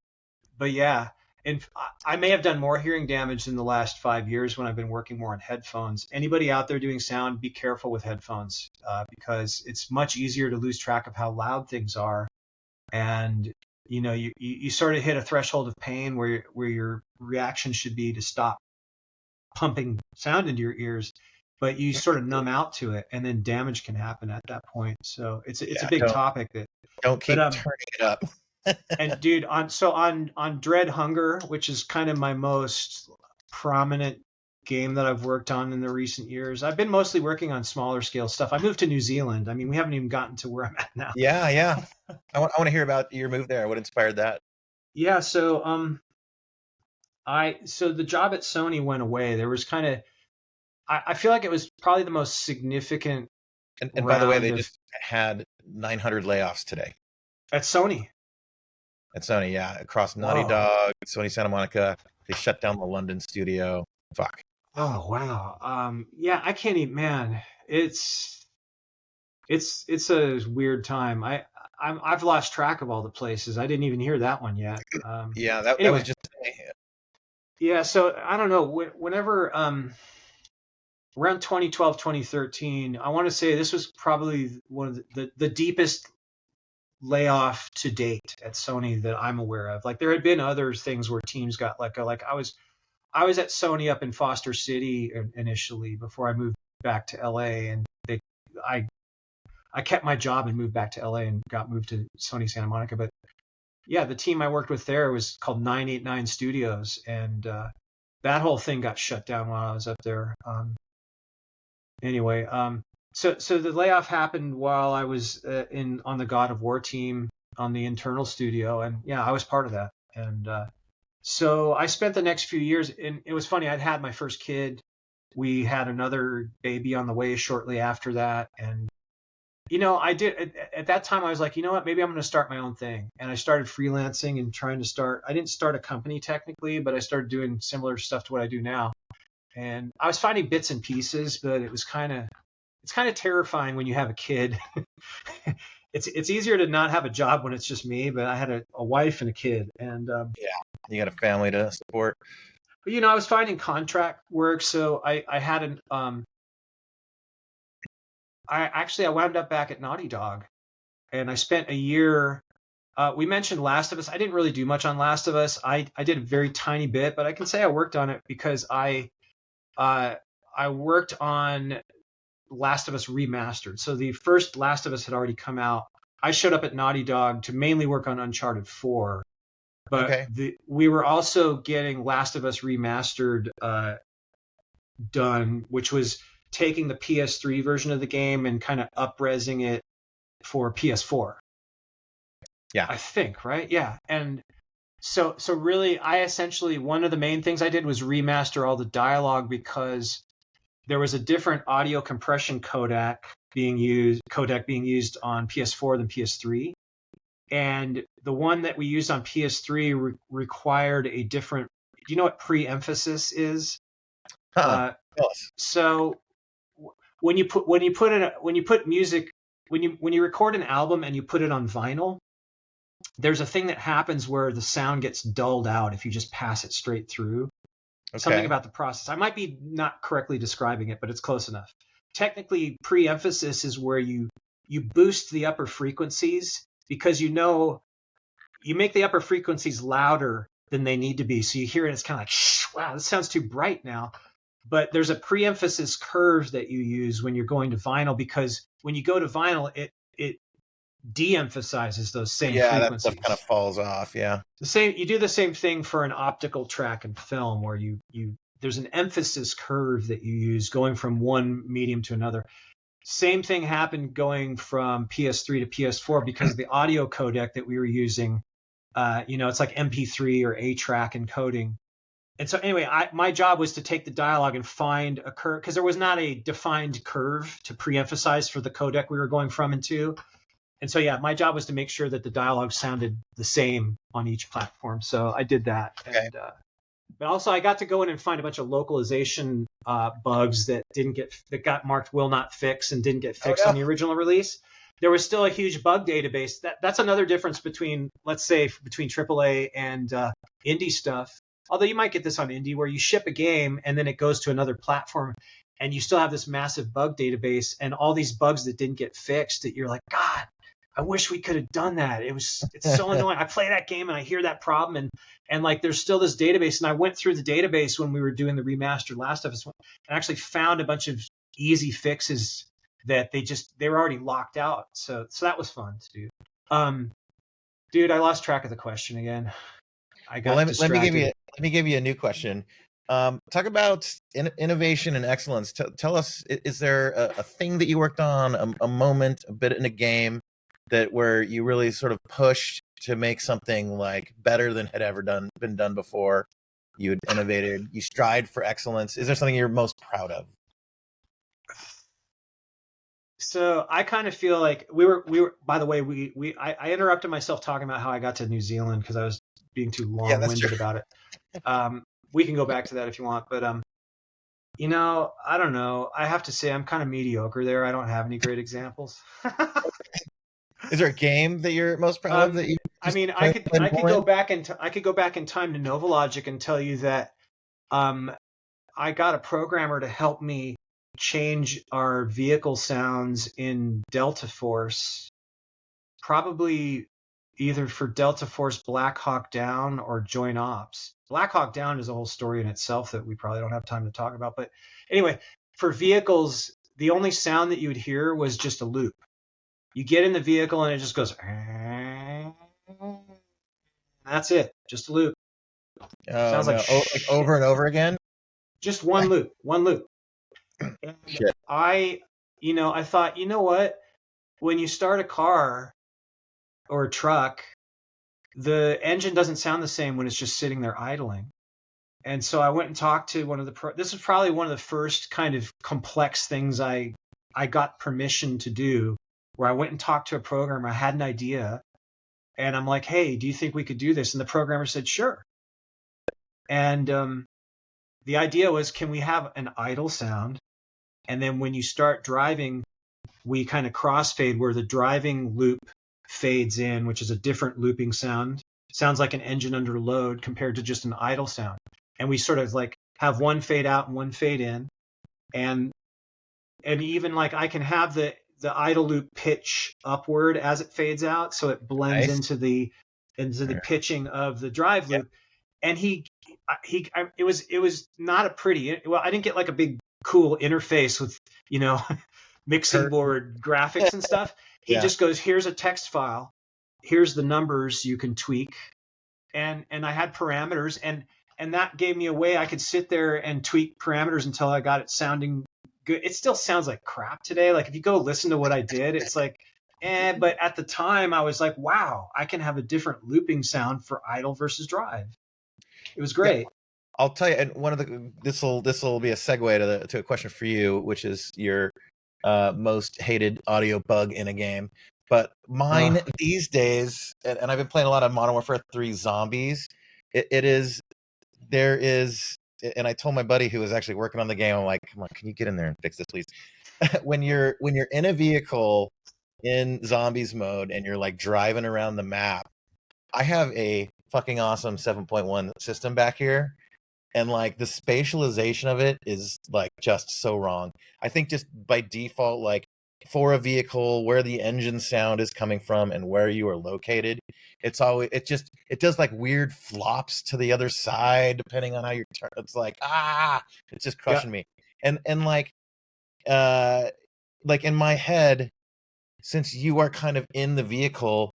B: but yeah, and I may have done more hearing damage in the last 5 years when I've been working more on headphones. Anybody out there doing sound, be careful with headphones because it's much easier to lose track of how loud things are, and you sort of hit a threshold of pain where your reaction should be to stop pumping sound into your ears, but you sort of numb out to it, and then damage can happen at that point. So it's a
A: Yeah,
B: big
A: don't
B: topic that,
A: don't
B: but
A: keep turning it up.
B: and dude, on Dread Hunger, which is kind of my most prominent game that I've worked on in the recent years. I've been mostly working on smaller scale stuff. I moved to New Zealand. I mean, we haven't even gotten to where I'm at now.
A: Yeah, yeah. I want to hear about your move there. What inspired that?
B: Yeah, so the job at Sony went away. There was kind of I feel like it was probably the most significant
A: And by the way,
B: round
A: they
B: of
A: just had 900 layoffs today
B: at Sony.
A: at Sony. Yeah, across Naughty
B: Whoa.
A: Dog, Sony Santa Monica. They shut down the London studio. Fuck.
B: Oh wow. Yeah, I can't even, man. It's a weird time. I've lost track of all the places. I didn't even hear that one yet.
A: Yeah, that was
B: Anyway,
A: just
B: yeah, so I don't know. Whenever around 2012, 2013, I want to say this was probably one of the deepest layoff to date at Sony that I'm aware of. Like there had been other things where teams got let go. Like I was at Sony up in Foster City initially before I moved back to LA, and I I kept my job and moved back to LA and got moved to Sony Santa Monica. But yeah, the team I worked with there was called 989 Studios, and that whole thing got shut down while I was up there. Anyway, so the layoff happened while I was on the God of War team on the internal studio, and yeah, I was part of that. And so I spent the next few years, and it was funny. I'd had my first kid. We had another baby on the way shortly after that, and I did at that time. I was like, you know what? Maybe I'm going to start my own thing, and I started freelancing and trying to start. I didn't start a company technically, but I started doing similar stuff to what I do now. And I was finding bits and pieces, but it's kind of terrifying when you have a kid. It's easier to not have a job when it's just me, but I had a wife and a kid, and
A: yeah. You got a family to support.
B: but I was finding contract work, so I had an I wound up back at Naughty Dog, and I spent a year. We mentioned Last of Us. I didn't really do much on Last of Us. I did a very tiny bit, but I can say I worked on it because I worked on Last of Us Remastered. So the first Last of Us had already come out. I showed up at Naughty Dog to mainly work on Uncharted 4, but
A: Okay.
B: we were also getting Last of Us Remastered done, which was taking the PS3 version of the game and kind of up-resing it for PS4.
A: Yeah.
B: I think, right? Yeah. And so really, I essentially, one of the main things I did was remaster all the dialogue because there was a different audio compression codec being used on PS4 than PS3. And the one that we used on PS3 required a different. Do you know what pre-emphasis is?
A: Huh. Tell us.
B: So when you put music, when you record an album and you put it on vinyl, there's a thing that happens where the sound gets dulled out if you just pass it straight through. Something
A: Okay.
B: about the process. I might be not correctly describing it, but it's close enough. Technically, pre-emphasis is where you boost the upper frequencies because you make the upper frequencies louder than they need to be. So you hear it, it's kind of like, shh, wow, this sounds too bright now. But there's a pre-emphasis curve that you use when you're going to vinyl, because when you go to vinyl, it de-emphasizes those same
A: Yeah, that stuff kind of
B: frequencies.
A: falls off. Yeah.
B: You do the same thing for an optical track in film, where you there's an emphasis curve that you use going from one medium to another. Same thing happened going from PS3 to PS4 because the audio codec that we were using, it's like MP3 or A-track encoding. And so anyway, my job was to take the dialogue and find a curve, because there was not a defined curve to pre-emphasize for the codec we were going from and to. And so, yeah, my job was to make sure that the dialogue sounded the same on each platform. So I did that.
A: Okay.
B: And but also I got to go in and find a bunch of localization bugs that got marked will not fix and didn't get fixed on the original release. There was still a huge bug database. That's another difference between, let's say, between AAA and indie stuff. Although you might get this on indie, where you ship a game and then it goes to another platform and you still have this massive bug database and all these bugs that didn't get fixed that you're like, God, I wish we could have done that. It's so annoying. I play that game and I hear that problem and like there's still this database. And I went through the database when we were doing the remastered Last of Us and actually found a bunch of easy fixes that they were already locked out. So that was fun to do. Dude, I lost track of the question again. I got distracted.
A: Let me give you a new question. Talk about innovation and excellence. Tell us, is there a thing that you worked on, a moment, a bit in a game that where you really sort of pushed to make something like better than had ever been done before? You had innovated, you strived for excellence. Is there something you're most proud of?
B: So I kind of feel like we were. By the way, I interrupted myself talking about how I got to New Zealand because I was being too long-winded about it. We can go back to that if you want, but I don't know. I have to say I'm kind of mediocre there. I don't have any great examples.
A: Is there a game that you're most proud of that you?
B: I mean, I could go back in time to Novalogic and tell you that I got a programmer to help me change our vehicle sounds in Delta Force, probably either for Delta Force Black Hawk Down or Joint Ops. Black Hawk Down is a whole story in itself that we probably don't have time to talk about. But anyway, for vehicles, the only sound that you would hear was just a loop. You get in the vehicle and it just goes. That's it, just a loop. Sounds like
A: over and over again.
B: Just one loop. And
A: Shit.
B: I thought, you know what? When you start a car or a truck, the engine doesn't sound the same when it's just sitting there idling. And so I went and talked to one of this is probably one of the first kind of complex things I got permission to do, where I went and talked to a programmer. I had an idea and I'm like, hey, do you think we could do this? And the programmer said, sure. And the idea was, can we have an idle sound? And then when you start driving, we kind of crossfade where the driving loop fades in, which is a different looping sound. It sounds like an engine under load compared to just an idle sound. And we sort of like have one fade out and one fade in. And even like I can have the idle loop pitch upward as it fades out, so it blends into the pitching of the drive loop. And it was not a pretty, well, I didn't get like a big cool interface with, mixing board graphics and stuff. He just goes, here's a text file. Here's the numbers you can tweak. And I had parameters and that gave me a way I could sit there and tweak parameters until I got it sounding good. It still sounds like crap today. Like if you go listen to what I did, it's like, but at the time I was like, wow, I can have a different looping sound for idle versus drive. It was great.
A: Yeah. I'll tell you, and this will be a segue to a question for you, which is your most hated audio bug in a game. But mine these days, and I've been playing a lot of Modern Warfare 3 Zombies. There is, and I told my buddy who was actually working on the game, I'm like, come on, can you get in there and fix this, please? when you're in a vehicle in Zombies mode and you're like driving around the map, I have a fucking awesome 7.1 system back here. And like the spatialization of it is like just so wrong. I think just by default, like for a vehicle, where the engine sound is coming from and where you are located, it does like weird flops to the other side depending on how you're turn. It's like, it's just crushing me. And like in my head, since you are kind of in the vehicle,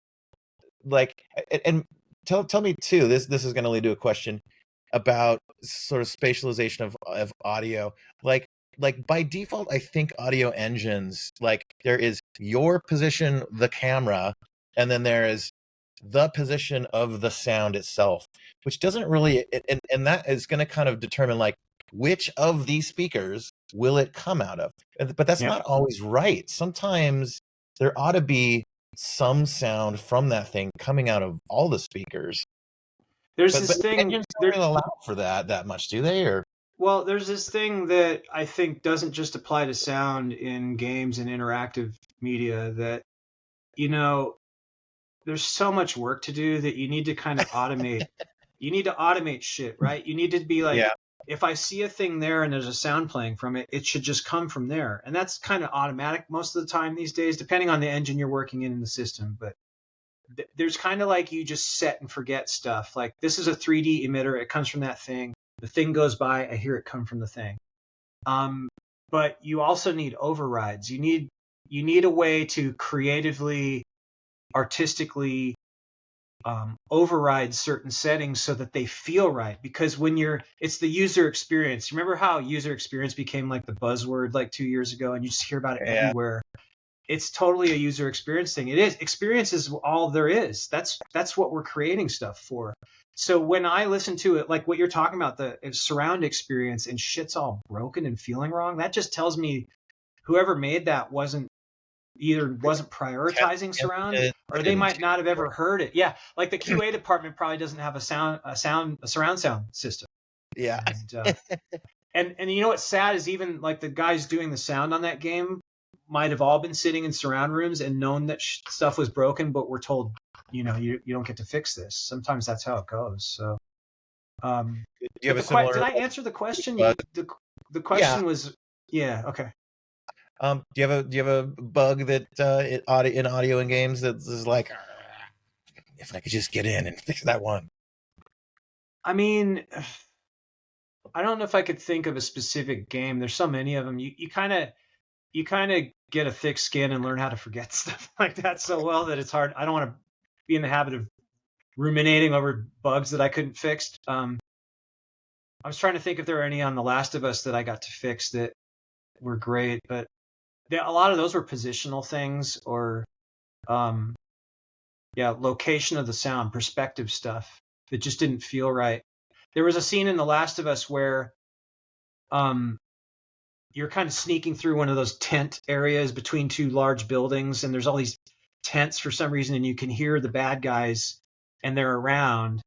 A: like, and tell me too, this is going to lead to a question about sort of spatialization of audio. Like, like by default, I think audio engines, like there is your position, the camera, and then there is the position of the sound itself, which doesn't really, and that is going to kind of determine like which of these speakers will it come out of. But that's
B: Yeah.
A: not always right. Sometimes there ought to be some sound from that thing coming out of all the speakers.
B: There's
A: But
B: this thing
A: engines don't
B: there.
A: really allow for that much, do they? Or
B: Well, there's this thing that I think doesn't just apply to sound in games and interactive media that, you know, there's so much work to do that you need to kind of automate. You need to automate shit, right? You need to be like,
A: yeah,
B: if I see a thing there and there's a sound playing from it, it should just come from there. And that's kind of automatic most of the time these days, depending on the engine you're working in the system. But there's kind of like you just set and forget stuff. Like this is a 3D emitter. It comes from that thing. The thing goes by. I hear it come from the thing. But you also need overrides. You need a way to creatively, artistically override certain settings so that they feel right. Because it's the user experience. Remember how user experience became like the buzzword like 2 years ago, and you just hear about it
A: yeah.
B: everywhere. It's totally a user experience thing. It is. Experience is all there is. That's what we're creating stuff for. So when I listen to it, like what you're talking about, the surround experience and shit's all broken and feeling wrong, that just tells me whoever made that wasn't prioritizing surround, or they might not have ever heard it. Yeah, like the QA department probably doesn't have a surround sound system.
A: Yeah.
B: And you know what's sad is even like the guys doing the sound on that game might have all been sitting in surround rooms and known that stuff was broken, but were told, you don't get to fix this. Sometimes that's how it goes. So,
A: Do you have a similar?
B: did I answer the question? The question
A: Yeah.
B: was, yeah, okay.
A: Do you have a bug that in audio and games that is like, if I could just get in and fix that one?
B: I mean, I don't know if I could think of a specific game. There's so many of them. You kind of get a thick skin and learn how to forget stuff like that so well that it's hard. I don't want to be in the habit of ruminating over bugs that I couldn't fix. I was trying to think if there were any on The Last of Us that I got to fix that were great, but a lot of those were positional things or, location of the sound, perspective stuff that just didn't feel right. There was a scene in The Last of Us where you're kind of sneaking through one of those tent areas between two large buildings, and there's all these tents for some reason, and you can hear the bad guys and they're around.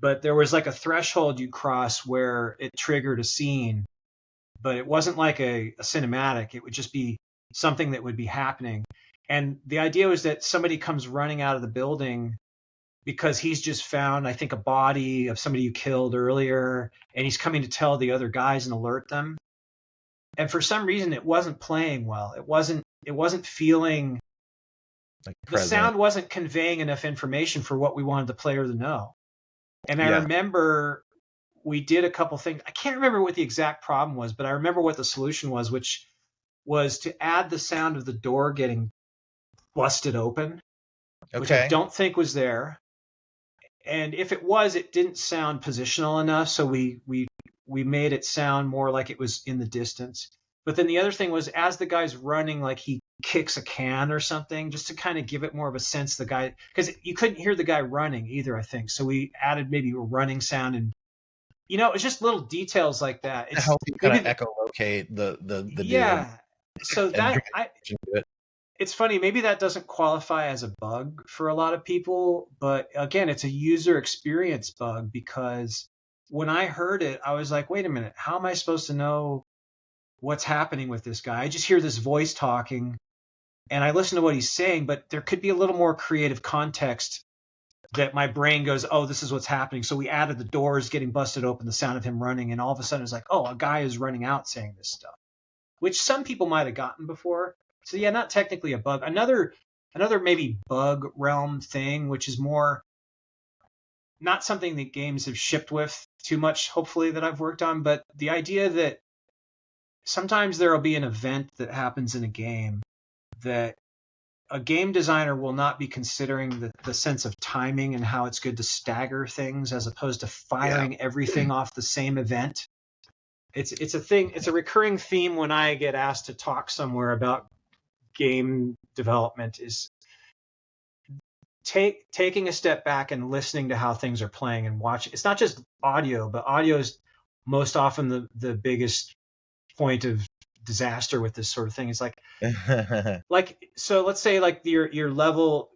B: But there was like a threshold you cross where it triggered a scene, but it wasn't like a cinematic. It would just be something that would be happening. And the idea was that somebody comes running out of the building because he's just found, I think, a body of somebody you killed earlier, and he's coming to tell the other guys and alert them. And for some reason, it wasn't playing well. It wasn't feeling like the sound wasn't conveying enough information for what we wanted the player to know. And I remember we did a couple things. I can't remember what the exact problem was, but I remember what the solution was, which was to add the sound of the door getting busted open, which I don't think was there. And if it was, it didn't sound positional enough. So we made it sound more like it was in the distance. But then the other thing was, as the guy's running, like he kicks a can or something, just to kind of give it more of a sense the guy, because you couldn't hear the guy running either, I think. So we added maybe a running sound, and it's just little details like that.
A: To help you kind of echolocate the
B: yeah. So that it's funny, maybe that doesn't qualify as a bug for a lot of people, but again, it's a user experience bug, because when I heard it, I was like, wait a minute, how am I supposed to know what's happening with this guy? I just hear this voice talking and I listen to what he's saying, but there could be a little more creative context that my brain goes, oh, this is what's happening. So we added the doors getting busted open, the sound of him running, and all of a sudden it's like, oh, a guy is running out saying this stuff, which some people might have gotten before. So yeah, not technically a bug. Another maybe bug realm thing, which is more not something that games have shipped with too much, hopefully, that I've worked on, but the idea that sometimes there will be an event that happens in a game that a game designer will not be considering the sense of timing and how it's good to stagger things as opposed to firing everything off the same event. it's a thing. It's a recurring theme when I get asked to talk somewhere about game development is taking a step back and listening to how things are playing and watching. It's not just audio, but audio is most often the biggest point of disaster with this sort of thing. It's like so let's say like your level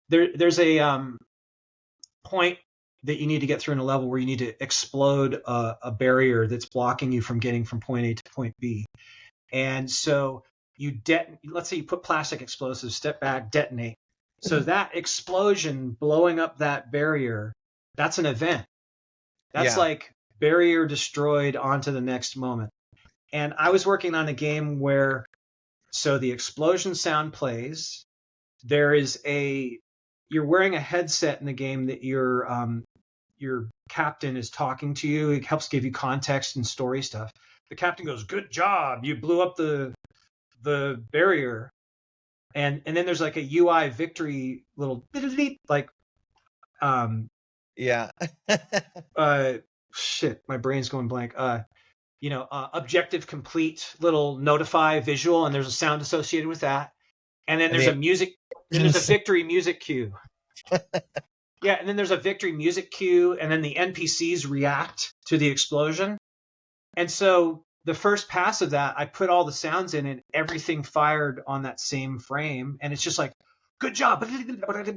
B: there's a point that you need to get through in a level where you need to explode a barrier that's blocking you from getting from point A to point B. And so let's say you put plastic explosives, step back, detonate. So that explosion blowing up that barrier, that's an event. That's
A: Yeah.
B: like barrier destroyed, on to the next moment. And I was working on a game where, so the explosion sound plays. You're wearing a headset in the game that your captain is talking to you. It helps give you context and story stuff. The captain goes, "Good job, you blew up the barrier." And then there's like a UI victory little like
A: Yeah.
B: shit, my brain's going blank. Objective complete little notify visual, and there's a sound associated with that. And then there's a victory music cue. Yeah, and then there's a victory music cue, and then the NPCs react to the explosion. And so the first pass of that, I put all the sounds in, and everything fired on that same frame. And it's just like, good job,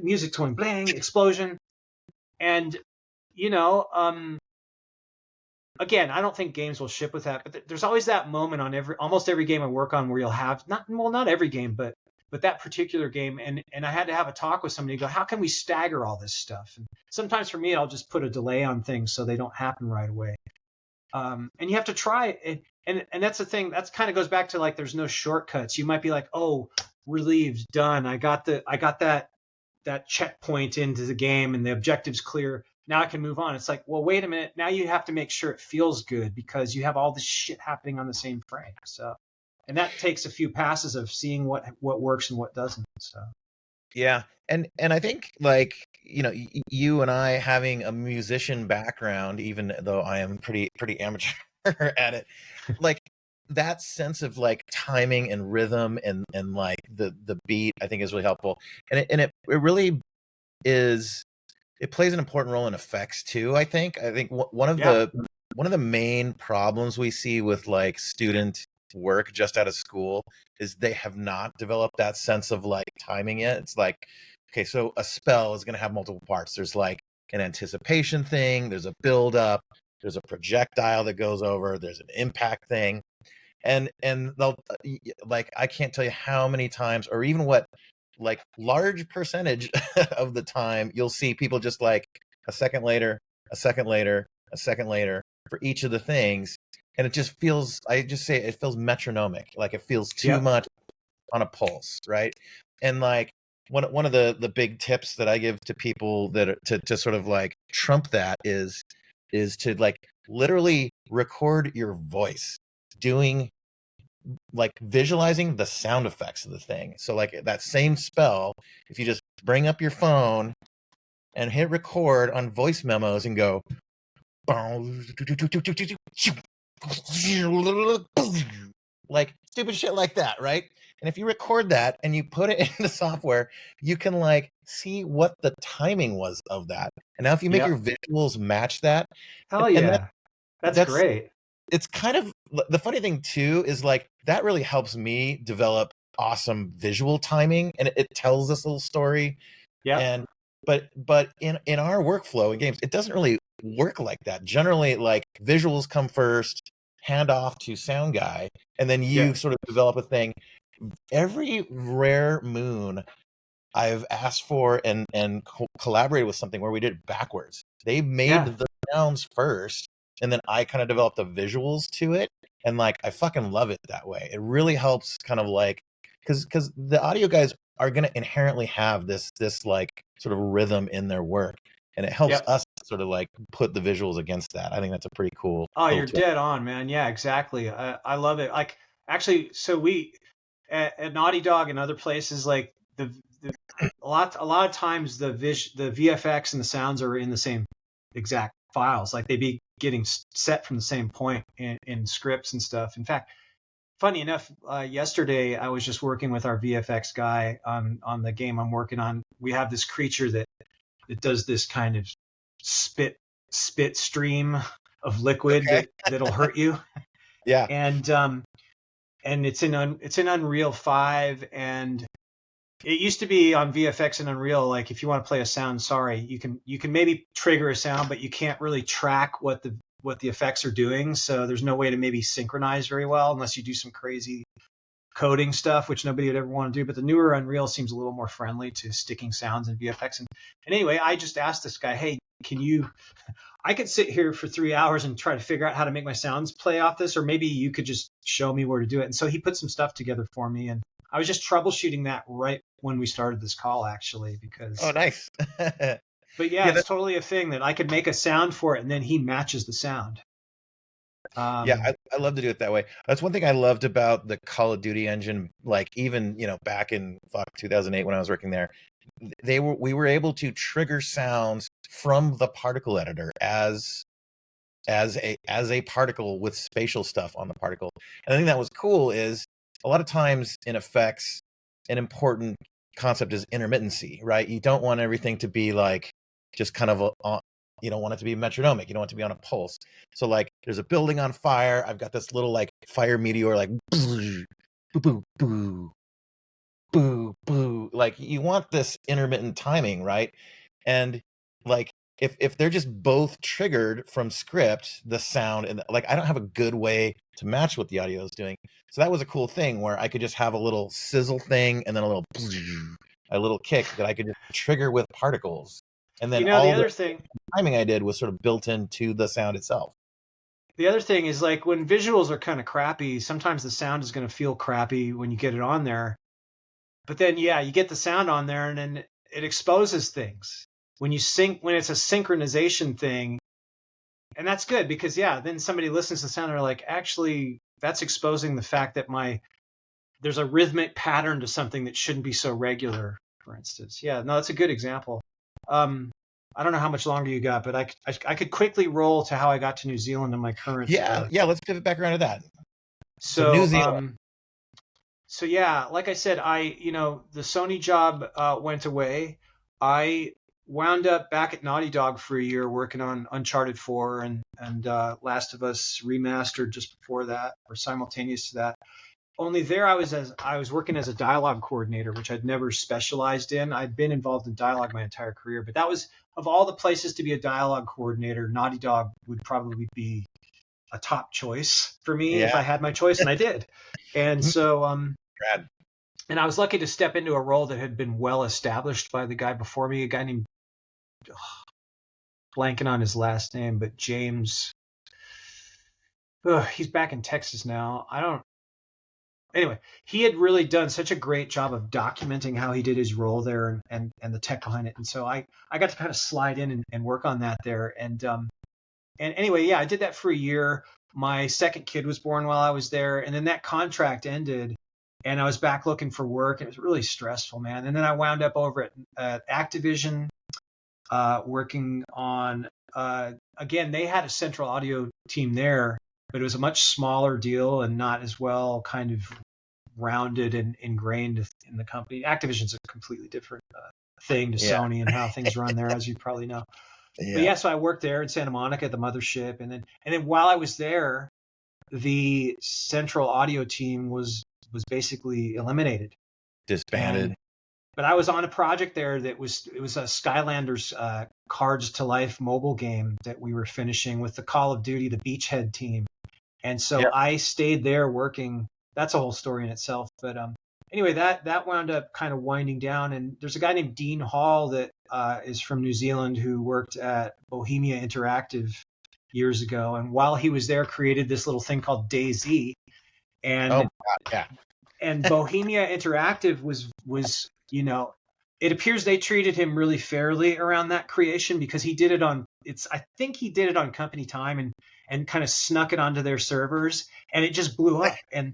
B: music going, blang, explosion. And, again, I don't think games will ship with that, but there's always that moment on almost every game I work on where you'll have, not every game, but that particular game. And I had to have a talk with somebody to go, how can we stagger all this stuff? And sometimes for me, I'll just put a delay on things so they don't happen right away. And you have to try it. And that's the thing. That's kind of goes back to like, there's no shortcuts. You might be like, oh, relieved, done. I got that checkpoint into the game and the objective's clear. Now I can move on. It's like, well, wait a minute. Now you have to make sure it feels good because you have all this shit happening on the same frame. So, and that takes a few passes of seeing what works and what doesn't. So.
A: Yeah. And I think like, you and I having a musician background, even though I am pretty amateur at it, like that sense of like timing and rhythm and like the beat, I think is really helpful. And it really is, it plays an important role in effects too. I think one of the main problems we see with like student work just out of school is they have not developed that sense of like timing yet. It's like, okay, so a spell is going to have multiple parts. There's like an anticipation thing, there's a build up, there's a projectile that goes over, there's an impact thing. And they'll like, I can't tell you how many times, or even what like large percentage of the time you'll see people just like a second later, a second later, a second later for each of the things. And it just feels, I just say it feels metronomic. Like it feels too much on a pulse, right? And like one of the big tips that I give to people that to sort of like trump that is to like literally record your voice doing like visualizing the sound effects of the thing. So like that same spell, if you just bring up your phone and hit record on voice memos and go like stupid shit like that, right? And if you record that and you put it in the software, you can like see what the timing was of that. And now if you make your visuals match that,
B: hell yeah, that's great.
A: It's kind of, the funny thing too is like that really helps me develop awesome visual timing, and it tells this little story.
B: Yeah.
A: And but in our workflow in games, it doesn't really work like that. Generally, like visuals come first, hand off to sound guy, and then you sort of develop a thing. Every rare moon I've asked for and collaborated with something where we did it backwards. They made the sounds first, and then I kind of developed the visuals to it. And like, I fucking love it that way. It really helps kind of like, because the audio guys are going to inherently have this like sort of rhythm in their work. And it helps us sort of like put the visuals against that. I think that's a pretty cool.
B: Oh, you're dead on, man. Yeah, exactly. I love it. Like actually, so we at Naughty Dog and other places, like a lot of times the VFX and the sounds are in the same exact files. Like they getting set from the same point in scripts and stuff. In fact, funny enough, yesterday I was just working with our VFX guy on the game I'm working on. We have this creature that does this kind of spit stream of liquid that'll hurt you.
A: Yeah.
B: And it's in Unreal 5, and it used to be on VFX and Unreal. Like if you want to play a sound, sorry, you can maybe trigger a sound, but you can't really track what the effects are doing. So there's no way to maybe synchronize very well unless you do some crazy coding stuff, which nobody would ever want to do. But the newer Unreal seems a little more friendly to sticking sounds in VFX. And anyway, I just asked this guy, hey, I could sit here for 3 hours and try to figure out how to make my sounds play off this, or maybe you could just show me where to do it. And so he put some stuff together for me, and I was just troubleshooting that right when we started this call, actually, because.
A: Oh, nice.
B: But yeah, it's totally a thing that I could make a sound for it, and then he matches the sound.
A: Yeah, I love to do it that way. That's one thing I loved about the Call of Duty engine. Like even back in 2008 when I was working there, we were able to trigger sounds from the particle editor as a particle with spatial stuff on the particle. And the thing that was cool is a lot of times in effects, an important concept is intermittency, right? You don't want everything to be like just kind of you don't want it to be metronomic. You don't want it to be on a pulse. So like there's a building on fire. I've got this little like fire meteor, like boo, boo, boo, boo, boo. Like you want this intermittent timing, right? And like if they're just both triggered from script, the sound and like I don't have a good way to match what the audio is doing. So that was a cool thing where I could just have a little sizzle thing and then a little kick that I could just trigger with particles. And then all
B: the other thing
A: timing I did was sort of built into the sound itself.
B: The other thing is like when visuals are kind of crappy, sometimes the sound is going to feel crappy when you get it on there. But then, yeah, you get the sound on there and then it exposes things. When it's a synchronization thing, and that's good because, yeah, then somebody listens to the sound and they're like, actually, that's exposing the fact that there's a rhythmic pattern to something that shouldn't be so regular, for instance. Yeah, no, that's a good example. I don't know how much longer you got, but I could quickly roll to how I got to New Zealand in my current.
A: Yeah, let's pivot back around to that.
B: So
A: New Zealand.
B: So yeah, like I said, the Sony job went away. I wound up back at Naughty Dog for a year working on Uncharted 4 and Last of Us Remastered just before that, or simultaneous to that. Only there I was working as a dialogue coordinator, which I'd never specialized in. I'd been involved in dialogue my entire career, but that was, of all the places to be a dialogue coordinator, Naughty Dog would probably be a top choice for me if I had my choice, and I did. And so, and I was lucky to step into a role that had been well established by the guy before me, a guy named, blanking on his last name, but James. He's back in Texas now. Anyway, he had really done such a great job of documenting how he did his role there and the tech behind it. And so I got to kind of slide in and work on that there. And anyway, yeah, I did that for a year. My second kid was born while I was there. And then that contract ended and I was back looking for work. And it was really stressful, man. And then I wound up over at Activision working on, again, they had a central audio team there, but it was a much smaller deal and not as well kind of rounded and ingrained in the company. Activision's a completely different thing to Sony and how things run there, as you probably know. Yeah. But yeah, so I worked there in Santa Monica at the mothership, and then while I was there, the central audio team was basically eliminated,
A: disbanded.
B: But I was on a project there that was a Skylanders Cards to Life mobile game that we were finishing with the Call of Duty, the Beachhead team. And so I stayed there working. That's a whole story in itself. But anyway, that wound up kind of winding down. And there's a guy named Dean Hall that is from New Zealand who worked at Bohemia Interactive years ago. And while he was there, created this little thing called DayZ. And and Bohemia Interactive was it appears they treated him really fairly around that creation because he did it on I think he did it on company time and kind of snuck it onto their servers, and it just blew up. And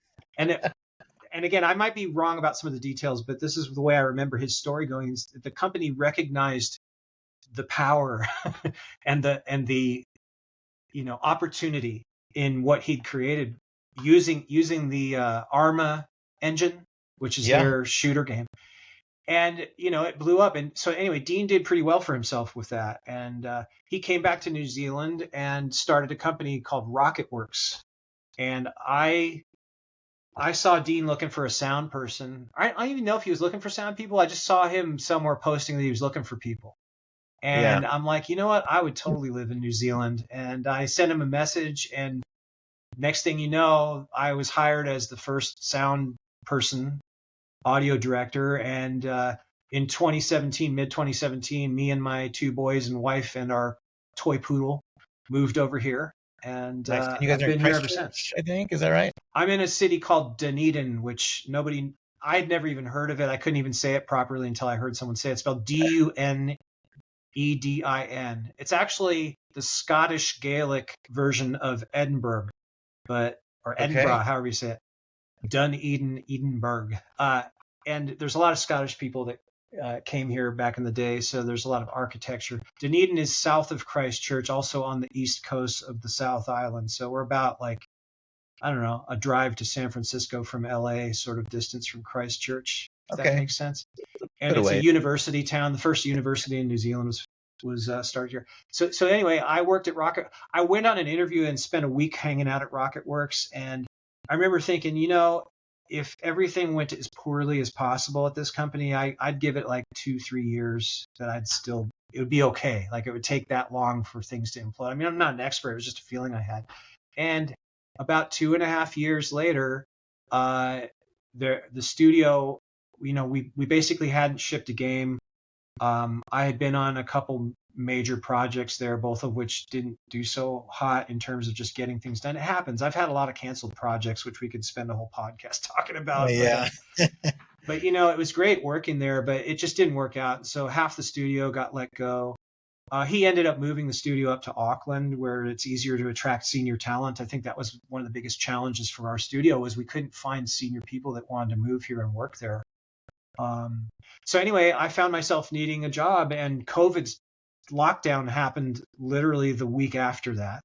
B: again, I might be wrong about some of the details, but this is the way I remember his story going. The company recognized the power and the opportunity in what he'd created using the Arma engine, which is
A: Yeah.
B: their shooter game. And, it blew up. And so anyway, Dean did pretty well for himself with that. And he came back to New Zealand and started a company called Rocketworks. And I saw Dean looking for a sound person. I don't even know if he was looking for sound people. I just saw him somewhere posting that he was looking for people.
A: Yeah.
B: And I'm like, you know what? I would totally live in New Zealand. And I sent him a message. And next thing you know, I was hired as the first sound person, audio director. And in 2017, mid 2017, me and my two boys and wife and our toy poodle moved over here. And
A: Nice. And you guys
B: I've
A: are in
B: been here ever since.
A: Christchurch, I think. Is that right?
B: I'm in a city called Dunedin, which I had never even heard of it. I couldn't even say it properly until I heard someone say it. It's spelled Dunedin. It's actually the Scottish Gaelic version of Edinburgh, or Edinburgh,
A: Okay.
B: however you say it. Dunedin, Edinburgh. And there's a lot of Scottish people that came here back in the day, so there's a lot of architecture. Dunedin is south of Christchurch, also on the east coast of the South Island. So we're about I don't know, a drive to San Francisco from LA sort of distance from Christchurch, if that
A: Okay.
B: makes sense. And
A: Put
B: it's
A: away.
B: a university town. The first university in New Zealand was started here. So anyway, I worked at Rocket. I went on an interview and spent a week hanging out at Rocketworks. And I remember thinking, if everything went as poorly as possible at this company, I'd give it like 2-3 years that it would be okay. Like it would take that long for things to implode. I mean, I'm not an expert. It was just a feeling I had. And about 2.5 years later, the studio, we basically hadn't shipped a game. I had been on a couple major projects there, both of which didn't do so hot in terms of just getting things done. It happens. I've had a lot of canceled projects, which we could spend a whole podcast talking about.
A: Yeah.
B: But it was great working there, but it just didn't work out. So half the studio got let go. He ended up moving the studio up to Auckland, where it's easier to attract senior talent. I think that was one of the biggest challenges for our studio, was we couldn't find senior people that wanted to move here and work there. So anyway, I found myself needing a job, and COVID's lockdown happened literally the week after that.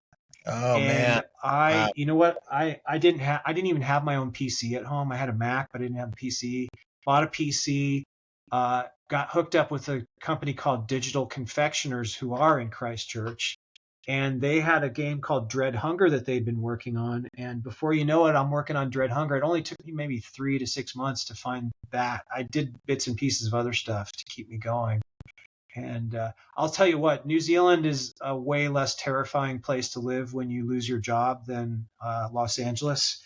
A: Oh
B: And
A: man.
B: you know what? I didn't even have my own PC at home. I had a Mac, but I didn't have a PC. Bought a PC, got hooked up with a company called Digital Confectioners, who are in Christchurch. And they had a game called Dread Hunger that they'd been working on. And before you know it, I'm working on Dread Hunger. It only took me maybe 3 to 6 months to find that. I did bits and pieces of other stuff to keep me going. And I'll tell you what, New Zealand is a way less terrifying place to live when you lose your job than Los Angeles,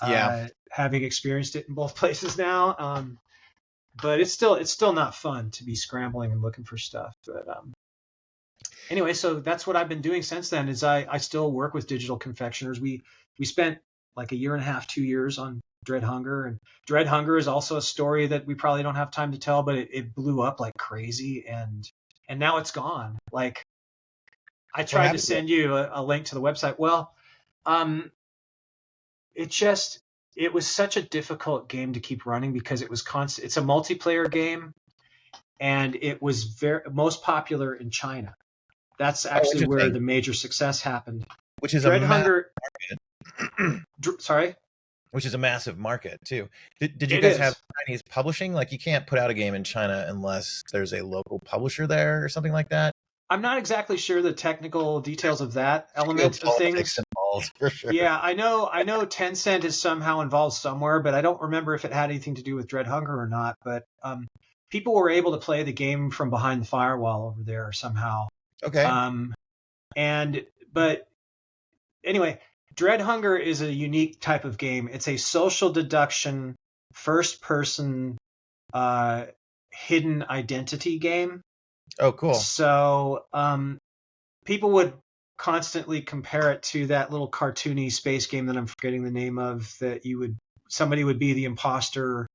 A: Yeah.
B: having experienced it in both places now. But it's still not fun to be scrambling and looking for stuff. But anyway, so that's what I've been doing since then. Is I still work with Digital Confectioners. We spent like 1.5 years, 2 years on Dread Hunger, and Dread Hunger is also a story that we probably don't have time to tell, but it blew up like crazy, and now it's gone. Like, I
A: What
B: tried to
A: happened to it?
B: send you a link to the website. Well, it was such a difficult game to keep running because it was constant. It's a multiplayer game, and it was most popular in China. That's
A: Oh,
B: actually where
A: interesting.
B: the major success happened.
A: Which is a
B: Dread Hunger. Sorry?
A: which is a massive market too. Did you
B: It
A: guys have
B: is.
A: Chinese publishing? Like you can't put out a game in China unless there's a local publisher there or something like that.
B: I'm not exactly sure the technical details of that element of
A: Geopolitics
B: things.
A: involved for sure.
B: Yeah, I know Tencent is somehow involved somewhere, but I don't remember if it had anything to do with Dread Hunger or not. But people were able to play the game from behind the firewall over there somehow.
A: Okay.
B: But anyway, Dread Hunger is a unique type of game. It's a social deduction, first-person, hidden identity game.
A: Oh, cool.
B: So people would constantly compare it to that little cartoony space game that I'm forgetting the name of, that somebody would be the imposter.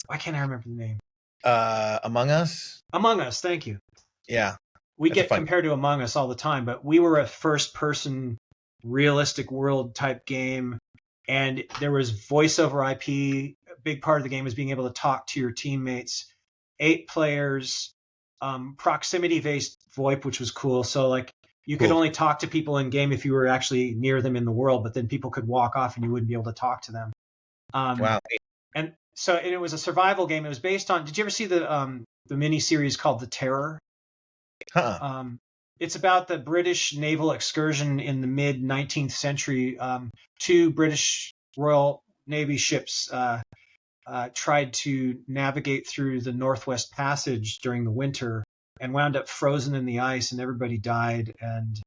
B: Why can't I remember the name?
A: Among Us.
B: Among Us, thank you.
A: Yeah.
B: We
A: That's a
B: get
A: fun
B: compared to Among Us all the time, but we were a first-person realistic world type game, and there was voice over IP. A big part of the game is being able to talk to your teammates. 8 players, proximity-based VoIP, which was cool. So like You could
A: Cool.
B: only talk to people in game if you were actually near them in the world, but then people could walk off and you wouldn't be able to talk to them. Um,
A: Wow.
B: and so and it was a survival game. It was based on. Did you ever see the mini series called The Terror?
A: Huh.
B: Um, it's about the British naval excursion in the mid 19th century. Two British Royal Navy ships tried to navigate through the Northwest Passage during the winter and wound up frozen in the ice, and everybody died. And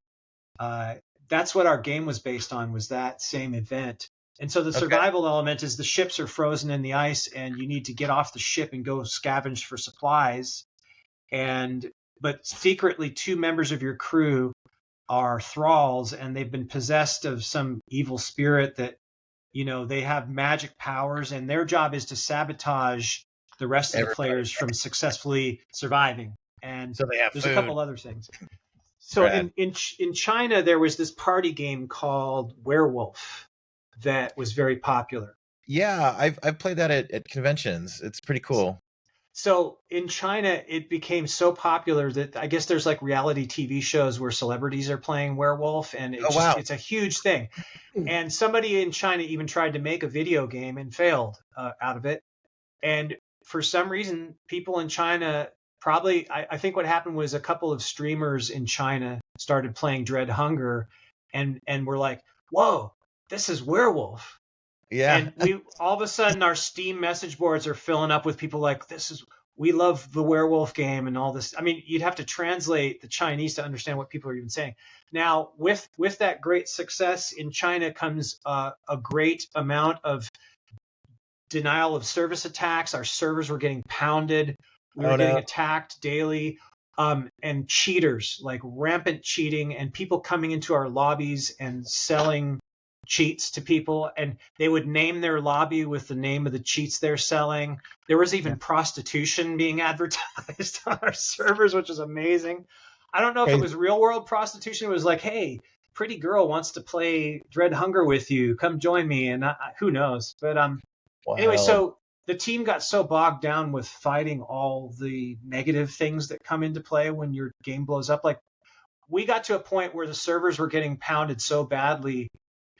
B: uh, that's what our game was based on, was that same event. And so the
A: Okay.
B: survival element is the ships are frozen in the ice, and you need to get off the ship and go scavenge for supplies. And but secretly, two members of your crew are thralls, and they've been possessed of some evil spirit that they have magic powers, and their job is to sabotage the rest of the
A: Everybody.
B: players from successfully surviving. And
A: So they have
B: there's a
A: food.
B: couple other things. So
A: Brad.
B: in China, there was this party game called Werewolf that was very popular.
A: Yeah, I've played that at conventions. It's pretty cool.
B: So in China, it became so popular that I guess there's like reality TV shows where celebrities are playing werewolf, and
A: Oh wow.
B: it's a huge thing. And somebody in China even tried to make a video game and failed out of it. And for some reason, people in China probably, I think what happened was a couple of streamers in China started playing Dread Hunger, and were like, whoa, this is werewolf.
A: Yeah.
B: And we all of a sudden our Steam message boards are filling up with people like, we love the werewolf game and all this. I mean, you'd have to translate the Chinese to understand what people are even saying. Now, with that great success in China comes a great amount of denial of service attacks. Our servers were getting pounded. We were
A: Oh
B: getting
A: no.
B: attacked daily. And cheaters, like rampant cheating, and people coming into our lobbies and selling cheats to people, and they would name their lobby with the name of the cheats they're selling. There was even prostitution being advertised on our servers, which is amazing. I don't know if it
A: Crazy.
B: was real world prostitution. It was like, hey, pretty girl wants to play Dread Hunger with you. Come join me. And who knows? But anyway,
A: Wild.
B: so the team got so bogged down with fighting all the negative things that come into play when your game blows up. Like, we got to a point where the servers were getting pounded so badly,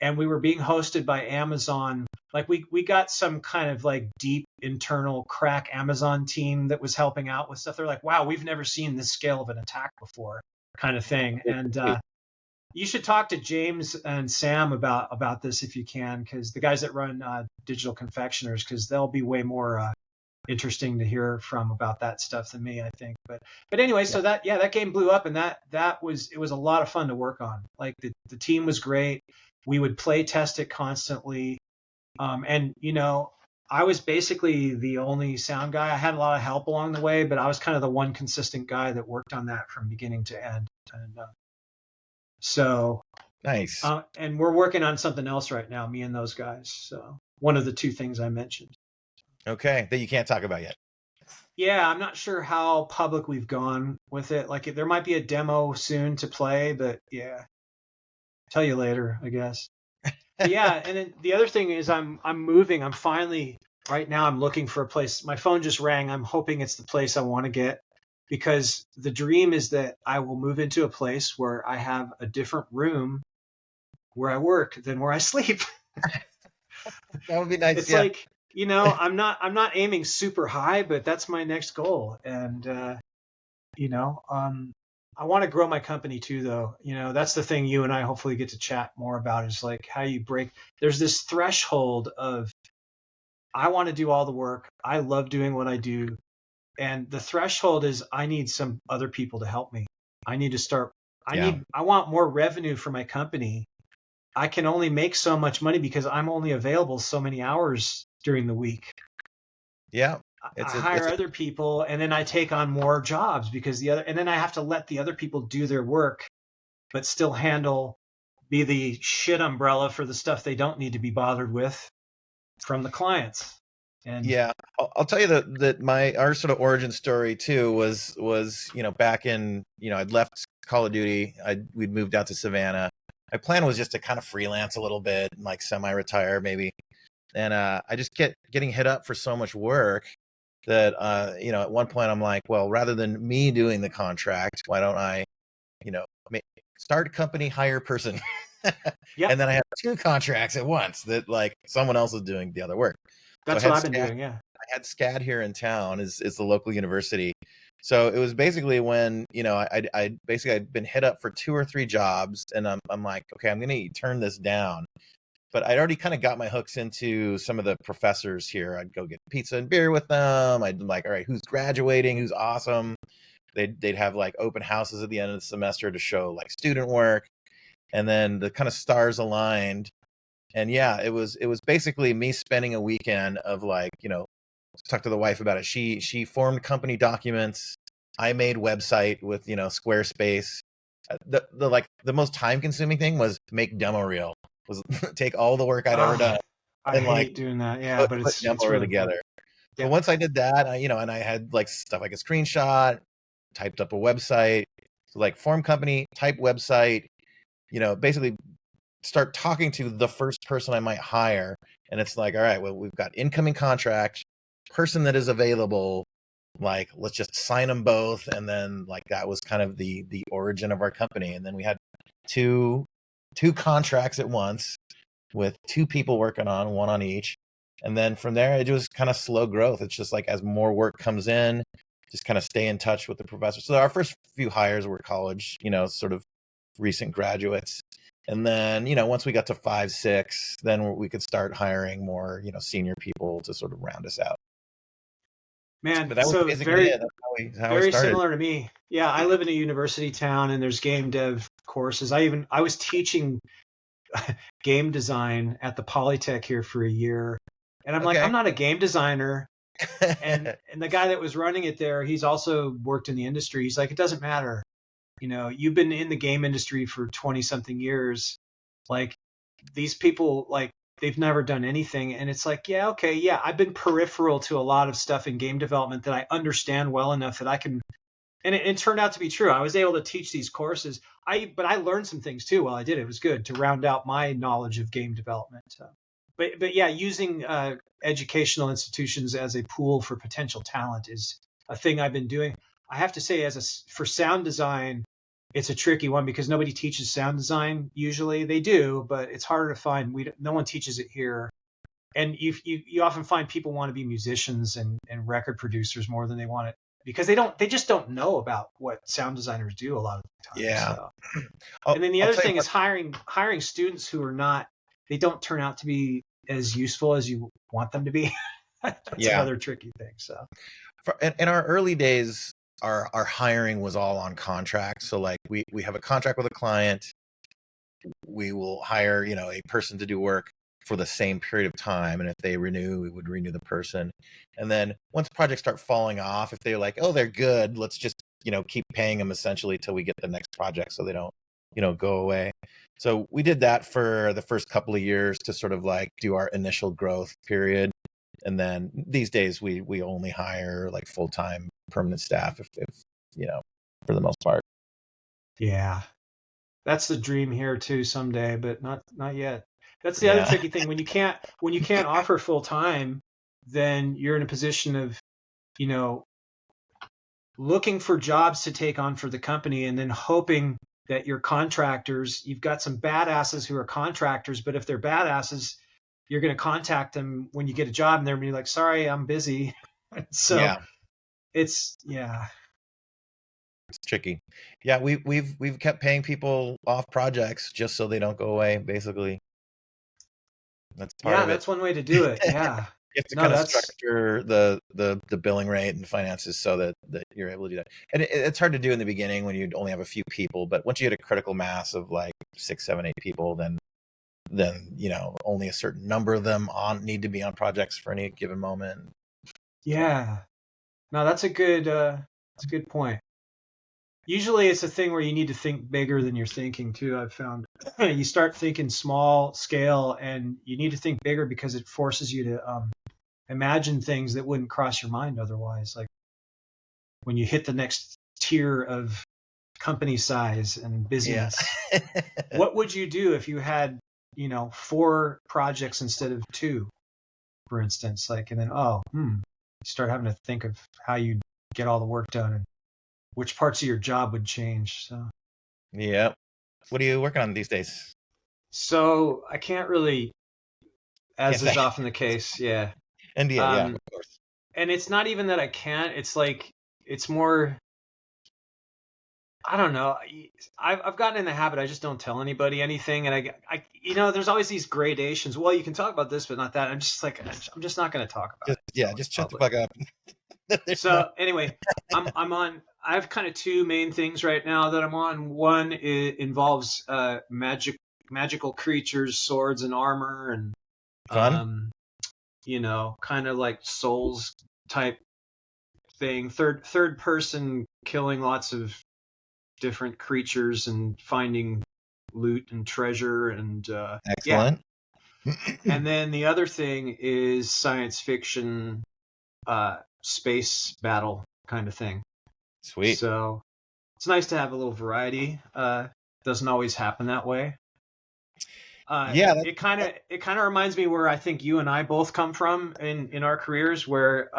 B: and we were being hosted by Amazon. Like, we got some kind of like deep internal crack Amazon team that was helping out with stuff. They're like, wow, we've never seen this scale of an attack before, kind of thing. And you should talk to James and Sam about this if you can, because the guys that run Digital Confectioners, because they'll be way more interesting to hear from about that stuff than me, I think. But anyway, so that game blew up, and it was a lot of fun to work on. Like, the team was great. We would play test it constantly, and I was basically the only sound guy. I had a lot of help along the way, but I was kind of the one consistent guy that worked on that from beginning to end. And so
A: Nice.
B: and we're working on something else right now, me and those guys. So one of the two things I mentioned.
A: Okay, that you can't talk about yet.
B: Yeah, I'm not sure how public we've gone with it. Like, there might be a demo soon to play, but yeah, tell you later, I guess. But yeah, and then the other thing is I'm moving. I'm finally right now. I'm looking for a place. My phone just rang. I'm hoping it's the place I want to get, because the dream is that I will move into a place where I have a different room where I work than where I sleep.
A: That would be nice.
B: It's
A: Yeah.
B: like, I'm not aiming super high, but that's my next goal. And I want to grow my company too, though. That's the thing you and I hopefully get to chat more about, is like how you break. There's this threshold of, I want to do all the work. I love doing what I do. And the threshold is, I need some other people to help me. I need to start. I want more revenue for my company. I can only make so much money because I'm only available so many hours during the week.
A: Yeah.
B: I hire other people, and then I take on more jobs and then I have to let the other people do their work, but still be the shit umbrella for the stuff they don't need to be bothered with from the clients. And
A: yeah, I'll tell you that our sort of origin story too was back in I'd left Call of Duty. We'd moved out to Savannah. My plan was just to kind of freelance a little bit and like semi-retire maybe. And I just getting hit up for so much work that at one point I'm like, well, rather than me doing the contract, why don't I start company, hire person.
B: Yep.
A: And then I had 2 contracts at once that like someone else was doing the other work. So I
B: That's what
A: had
B: I've been
A: SCAD,
B: doing. Yeah.
A: I had SCAD here in town is the local university. So it was basically when, I basically I'd been hit up for 2 or 3 jobs, and I'm like, okay, I'm gonna turn this down. But I'd already kind of got my hooks into some of the professors here. I'd go get pizza and beer with them. I'd be like, all right, who's graduating? Who's awesome? They'd have like open houses at the end of the semester to show like student work, and then the kind of stars aligned. And yeah, it was basically me spending a weekend of like, talk to the wife about it. She formed company documents. I made website with, Squarespace. The like the most time consuming thing was make demo reel. Was take all the work I'd ever
B: Ah,
A: done
B: I
A: and like
B: hate doing that. Yeah,
A: put,
B: but
A: put
B: it's
A: demo reel
B: really fun.
A: together. But
B: Yeah.
A: once I did that, and I had like stuff I could screenshot, typed up a website. So like form company, type website, basically start talking to the first person I might hire. And it's like, all right, well, we've got incoming contract, person that is available. Like, let's just sign them both. And then like that was kind of the origin of our company. And then we had two contracts at once with 2 people working on one on each. And then from there, it was kind of slow growth. It's just like as more work comes in, just kind of stay in touch with the professor. So our first few hires were college, sort of recent graduates. And then, once we got to 5, 6, then we could start hiring more, senior people to sort of round us out.
B: Man,
A: But that was
B: so
A: basically
B: very
A: it. That's how we
B: very
A: started.
B: similar to me. Yeah, I live in a university town and there's game dev courses. I was teaching game design at the Polytech here for a year. And I'm like,
A: Okay.
B: I'm not a game designer. And the guy that was running it there, he's also worked in the industry. He's like, it doesn't matter. You've been in the game industry for 20 something years. Like these people, like they've never done anything. And it's like, yeah, okay. Yeah. I've been peripheral to a lot of stuff in game development that I understand well enough that I can, and it turned out to be true. I was able to teach these courses. But I learned some things too while I did it. It was good to round out my knowledge of game development. But yeah, using educational institutions as a pool for potential talent is a thing I've been doing. I have to say, for sound design, it's a tricky one because nobody teaches sound design. Usually they do, but it's harder to find. No one teaches it here, and you often find people want to be musicians and record producers more than they want it because they just don't know about what sound designers do a lot of the time.
A: Yeah.
B: So,
A: I'll,
B: and then the
A: I'll
B: other
A: tell you
B: thing is hiring students who are not, they don't turn out to be as useful as you want them to be. That's
A: yeah.
B: another tricky thing. So
A: In our early days, our hiring was all on contract. So like we have a contract with a client. We will hire, a person to do work for the same period of time. And if they renew, we would renew the person. And then once projects start falling off, if they're like, oh, they're good, let's just, keep paying them essentially till we get the next project so they don't, go away. So we did that for the first couple of years to sort of like do our initial growth period. And then these days we only hire like full-time permanent staff if for the most part.
B: yeah, that's the dream here too someday, but not yet. That's the other
A: Yeah.
B: tricky thing. When you can't offer full time, then you're in a position of, you know, looking for jobs to take on for the company and then hoping that your contractors, you've got some badasses who are contractors, but if they're badasses, you're going to contact them when you get a job and they're going to be like, sorry, I'm busy. So
A: Yeah.
B: yeah.
A: It's tricky. Yeah, we've kept paying people off projects just so they don't go away, basically. That's part
B: Yeah,
A: of it.
B: that's one way to do it. Yeah.
A: You have to
B: No,
A: kind of
B: that's,
A: structure the billing rate and finances so that you're able to do that. And it's hard to do in the beginning when you only have a few people, but once you hit a critical mass of like 6, 7, 8 people, then only a certain number of them need to be on projects for any given moment.
B: yeah. No, that's a good point. Usually it's a thing where you need to think bigger than you're thinking too. I've found you start thinking small scale and you need to think bigger because it forces you to imagine things that wouldn't cross your mind otherwise. Like when you hit the next tier of company size and
A: Yeah.
B: busyness, what would you do if you had, 4 projects instead of 2, for instance? Like, and then, you start having to think of how you get all the work done and which parts of your job would change. So
A: Yep. What are you working on these days?
B: So I can't really,
A: Can't
B: as
A: say.
B: is often the case. Yeah.
A: India, yeah,
B: Um,
A: of course.
B: and it's not even that I can't. It's like it's more. I don't know. I've gotten in the habit. I just don't tell anybody anything, and there's always these gradations. Well, you can talk about this, but not that. I'm just like, I'm just not going to talk about
A: Just
B: it
A: yeah,
B: so in
A: just shut the
B: public.
A: fuck up. There's no.
B: So anyway, I'm on. I have kind of two main things right now that I'm on. One involves magical creatures, swords and armor, and
A: Fun.
B: um, kind of like Souls type thing. Third person killing lots of different creatures and finding loot and treasure and yeah.
A: Excellent.
B: And then the other thing is science fiction, space battle kind of thing.
A: Sweet.
B: So it's nice to have a little variety. Doesn't always happen that way.
A: Yeah,
B: It kind of reminds me where I think you and I both come from in our careers, where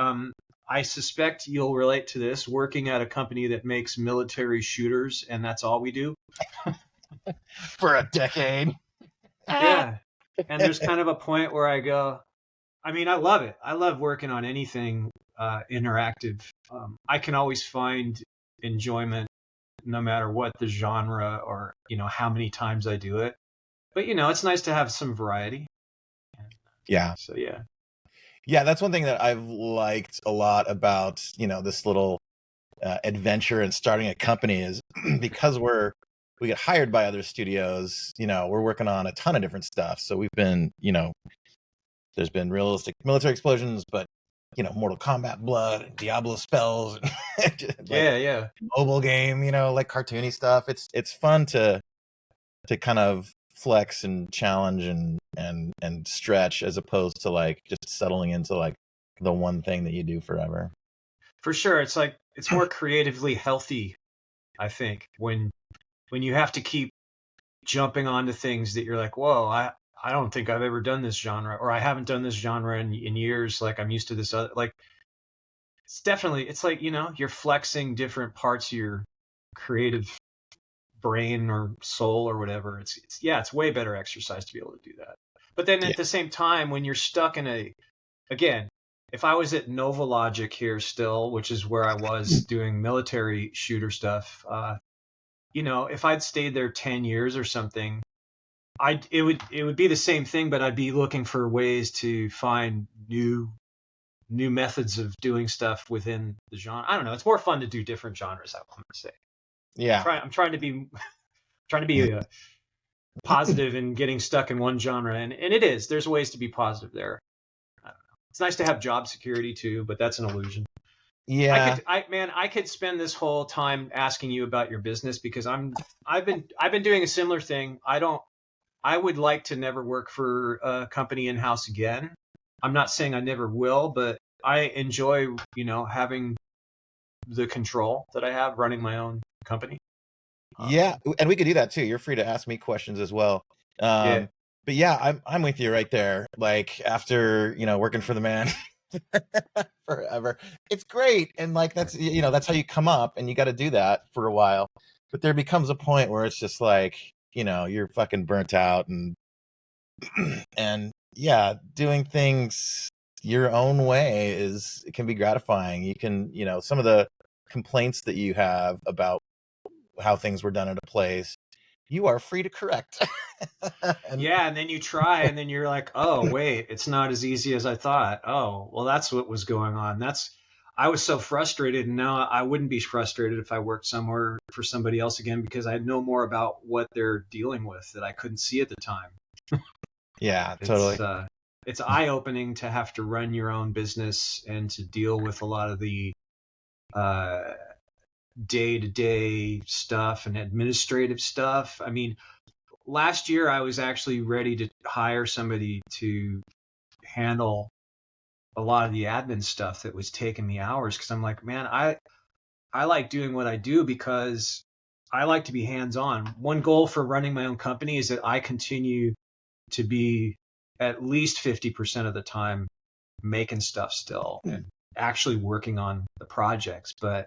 B: I suspect you'll relate to this, working at a company that makes military shooters, and that's all we do.
A: for a decade.
B: Yeah. And there's kind of a point where I go, I mean, I love it. I love working on anything interactive. I can always find enjoyment no matter what the genre or, how many times I do it. But, it's nice to have some variety.
A: Yeah.
B: So, yeah.
A: Yeah, that's one thing that I've liked a lot about, this little adventure and starting a company is because we get hired by other studios, we're working on a ton of different stuff. So we've been, there's been realistic military explosions, but Mortal Kombat blood and Diablo spells and like
B: Yeah, yeah.
A: mobile game, like cartoony stuff. It's fun to kind of flex and challenge and stretch as opposed to like just settling into like the one thing that you do forever.
B: For sure. It's like, it's more creatively healthy, I think, when you have to keep jumping onto things that you're like, whoa, I don't think I've ever done this genre, or I haven't done this genre in years. Like I'm used to this other, like it's like, you're flexing different parts of your creative brain or soul or whatever. It's way better exercise to be able to do that. But then
A: Yeah.
B: at the same time, when you're stuck again, if I was at Nova Logic here still, which is where I was doing military shooter stuff, if I'd stayed there 10 years or something, it would be the same thing, but I'd be looking for ways to find new methods of doing stuff within the genre. I don't know. It's more fun to do different genres, I want to say.
A: Yeah.
B: I'm trying to be trying to be positive and getting stuck in one genre, and it is. There's ways to be positive there. I don't know. It's nice to have job security too, but that's an illusion.
A: Yeah.
B: I could spend this whole time asking you about your business because I've been doing a similar thing. I would like to never work for a company in house again. I'm not saying I never will, but I enjoy, having the control that I have running my own company.
A: Yeah, and we could do that too. You're free to ask me questions as well.
B: Yeah,
A: But yeah, I'm with you right there. Like after, working for the man forever. It's great. And like that's how you come up and you got to do that for a while. But there becomes a point where it's just like, you're fucking burnt out and yeah, doing things your own way it can be gratifying. You can, some of the complaints that you have about how things were done at a place, you are free to correct. and
B: yeah, and then you try, and then you're like, oh wait, it's not as easy as I thought. Oh, well, that's what was going on. I was so frustrated, and now I wouldn't be frustrated if I worked somewhere for somebody else again because I know more about what they're dealing with that I couldn't see at the time.
A: yeah,
B: It's
A: totally.
B: uh, it's eye-opening to have to run your own business and to deal with a lot of the uh, day-to-day stuff and administrative stuff. I mean, last year I was actually ready to hire somebody to handle a lot of the admin stuff that was taking me hours because I'm like, man, I like doing what I do because I like to be hands-on. One goal for running my own company is that I continue to be at least 50% of the time making stuff still and actually working on the projects. But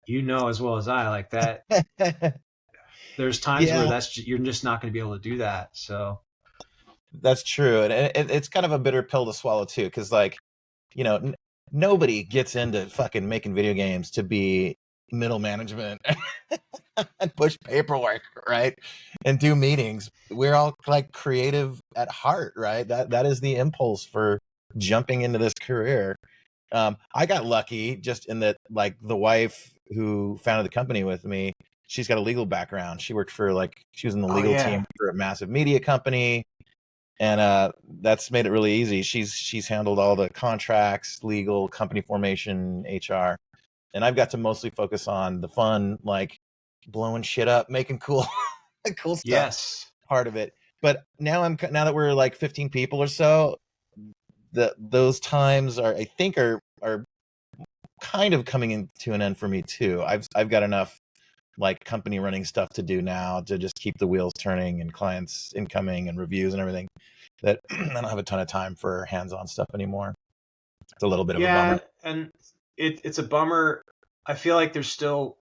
B: as well as I, like that, there's times where
A: Yeah,
B: you're just not going to be able to do that. So
A: that's true. And it's kind of a bitter pill to swallow too, because like, nobody gets into fucking making video games to be middle management and push paperwork, right? And do meetings. We're all like creative at heart, right? That is the impulse for jumping into this career. I got lucky just in that, like, the wife who founded the company with me, she's got a legal background. She worked for she was in the
B: oh
A: legal
B: yeah,
A: team for a massive media company, and that's made it really easy. She's handled all the contracts, legal, company formation, HR, and I've got to mostly focus on the fun, like blowing shit up, making cool, cool stuff
B: yes,
A: part of it. But now that we're like 15 people or so, those times are kind of coming into an end for me too. I've got enough like company running stuff to do now to just keep the wheels turning and clients incoming and reviews and everything, that I don't have a ton of time for hands-on stuff anymore. It's a little bit of a bummer.
B: yeah, and it's a bummer. I feel like there's still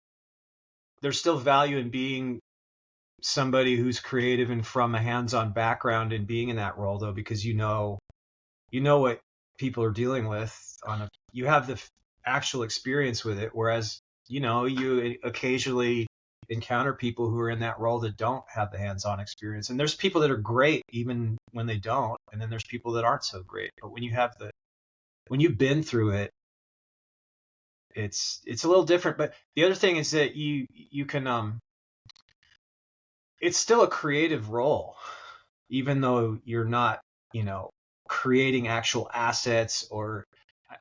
B: value in being somebody who's creative and from a hands-on background and being in that role though, because you know what people are dealing with you have the actual experience with it, whereas you occasionally encounter people who are in that role that don't have the hands-on experience, and there's people that are great even when they don't, and then there's people that aren't so great. But when you've been through it, it's a little different. But the other thing is that you can it's still a creative role, even though you're not, creating actual assets, or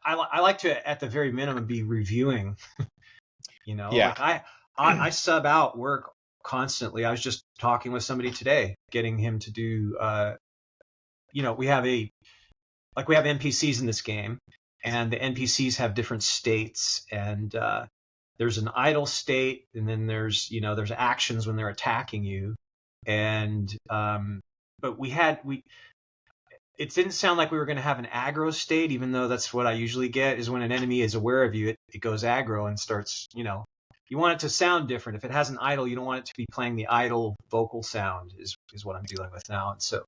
B: I like to, at the very minimum, be reviewing,
A: Yeah.
B: like I sub out work constantly. I was just talking with somebody today, getting him to do, we have NPCs in this game, and the NPCs have different states, and there's an idle state, and then there's actions when they're attacking you, and but it didn't sound like we were going to have an aggro state, even though that's what I usually get, is when an enemy is aware of you, it goes aggro and starts, you want it to sound different. If it has an idle, you don't want it to be playing the idle vocal sound, is what I'm dealing with now. And so,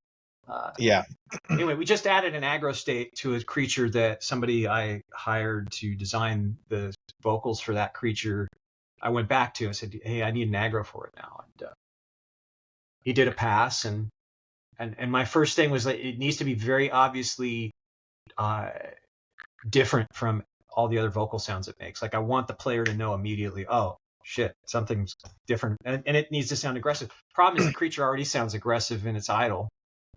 A: Yeah.
B: anyway, we just added an aggro state to a creature that somebody I hired to design the vocals for that creature. I went back to, I said, hey, I need an aggro for it now. And he did a pass, and my first thing was that it needs to be very obviously different from all the other vocal sounds it makes. Like, I want the player to know immediately, oh shit, something's different, and it needs to sound aggressive. Problem is, the creature already sounds aggressive in its idle,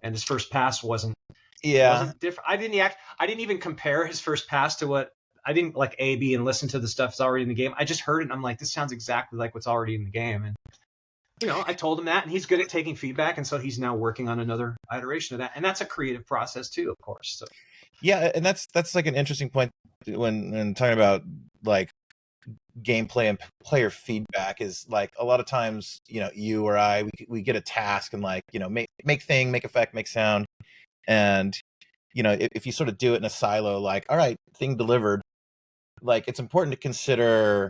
B: and his first pass wasn't different. I didn't even compare his first pass to what I didn't like A/B and listen to the stuff that's already in the game. I just heard it, and I'm like, this sounds exactly like what's already in the game. And I told him that, and he's good at taking feedback, and so he's now working on another iteration of that, and that's a creative process too, of course. So
A: Yeah, and that's like an interesting point when talking about like gameplay and player feedback, is like a lot of times, you or I, we get a task and like, make thing, make effect, make sound, and if you sort of do it in a silo, like, all right, thing delivered, like it's important to consider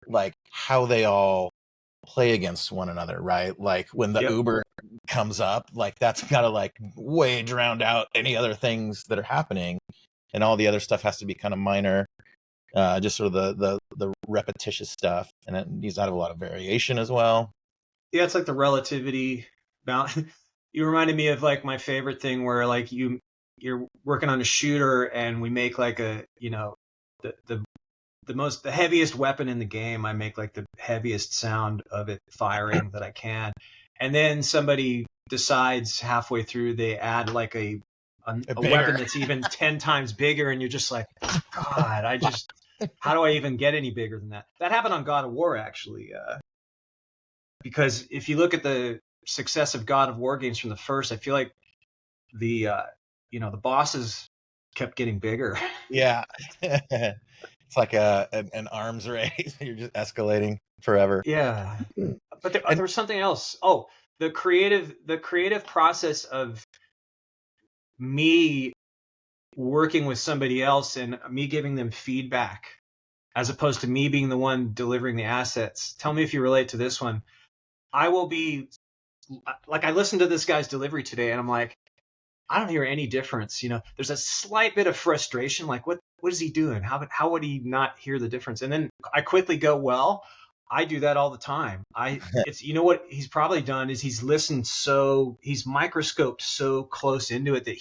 A: like how they all play against one another, right? Like when the
B: yep.
A: Uber comes up, like that's gotta like way drowned out any other things that are happening, and all the other stuff has to be kind of minor, just sort of the repetitious stuff, and it needs to have a lot of variation as well.
B: Yeah, it's like the relativity balance. You reminded me of like my favorite thing, where like you're working on a shooter, and we make like the the heaviest weapon in the game. I make like the heaviest sound of it firing that I can, and then somebody decides halfway through they add like a weapon
A: Bigger.
B: that's even 10 times bigger, and you're just like, God, how do I even get any bigger than that? That happened on God of War, actually, because if you look at the success of God of War games from the first, I feel like the the bosses kept getting bigger.
A: Yeah. It's like an arms race. You're just escalating forever.
B: Yeah, but
A: And
B: there was something else. Oh, the creative process of me working with somebody else and me giving them feedback, as opposed to me being the one delivering the assets. Tell me if you relate to this one. I will be like, I listened to this guy's delivery today, and I'm like, I don't hear any difference. There's a slight bit of frustration. Like, what is he doing? How would he not hear the difference? And then I quickly go, well, I do that all the time. It's, what he's probably done is he's microscoped so close into it that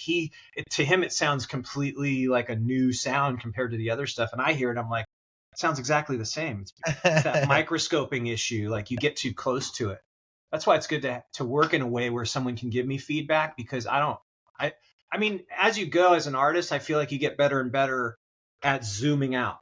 B: to him, it sounds completely like a new sound compared to the other stuff. And I hear it, I'm like, it sounds exactly the same. It's that microscoping issue. Like, you get too close to it. That's why it's good to work in a way where someone can give me feedback, because I mean, as you go as an artist, I feel like you get better and better at zooming out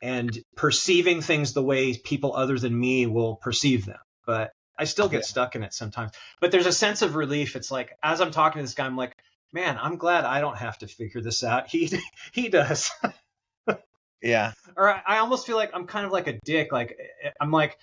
B: and perceiving things the way people other than me will perceive them. But I still get stuck in it sometimes. But there's a sense of relief. It's like, as I'm talking to this guy, I'm like, man, I'm glad I don't have to figure this out. He does.
A: Yeah.
B: Or I almost feel like I'm kind of like a dick. Like, I'm like,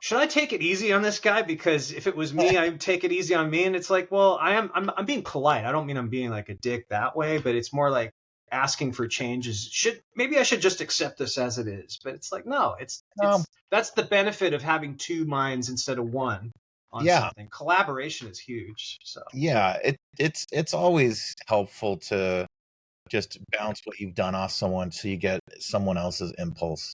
B: should I take it easy on this guy? Because if it was me, I'd take it easy on me. And it's like, well, I'm being polite. I don't mean I'm being like a dick that way, but it's more like asking for changes. Maybe I should just accept this as it is. But it's like, no, that's the benefit of having two minds instead of one on something. Collaboration is huge. So
A: yeah, it's always helpful to just bounce what you've done off someone so you get someone else's impulse.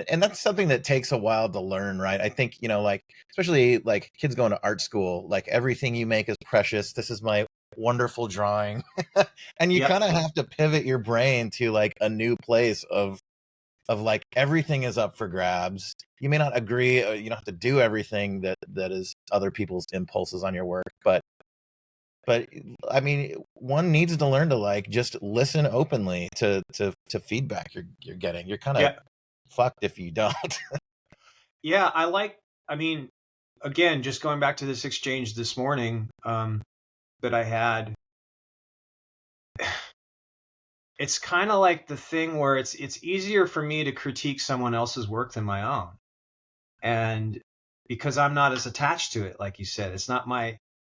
A: And that's something that takes a while to learn, right? I think, like, especially like kids going to art school, like, everything you make is precious. This is my wonderful drawing. And you kind of have to pivot your brain to like a new place of like, everything is up for grabs. You may not agree, or you don't have to do everything that is other people's impulses on your work, but I mean, one needs to learn to like just listen openly to feedback you're getting. You're kind of fucked if you don't.
B: Yeah, I mean, again, just going back to this exchange this morning that I had, it's kind of like the thing where it's easier for me to critique someone else's work than my own. And because I'm not as attached to it, like you said, it's not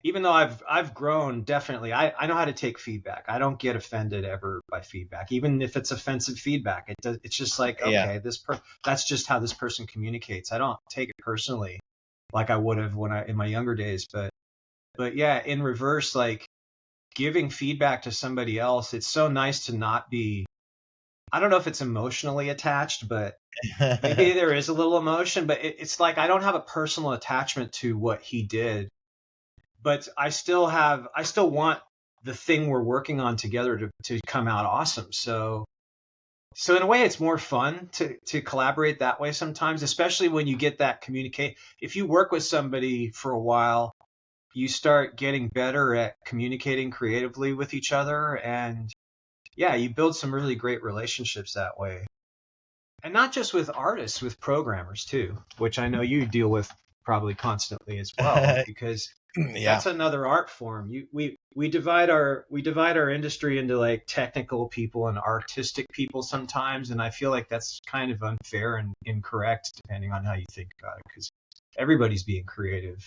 B: even though I've grown, definitely, I know how to take feedback. I don't get offended ever by feedback, even if it's offensive feedback. It's just like, okay, that's just how this person communicates. I don't take it personally like I would have in my younger days. But yeah, in reverse, like, giving feedback to somebody else, it's so nice to not be, I don't know if it's emotionally attached, but maybe there is a little emotion, but it's like, I don't have a personal attachment to what he did. But I still want the thing we're working on together to come out awesome. So in a way, it's more fun to collaborate that way sometimes, especially when you get that communicate. If you work with somebody for a while, you start getting better at communicating creatively with each other. And yeah, you build some really great relationships that way. And not just with artists, with programmers too, which I know you deal with probably constantly as well, because that's another art form. We divide our industry into like technical people and artistic people sometimes, and I feel like that's kind of unfair and incorrect depending on how you think about it, because everybody's being creative,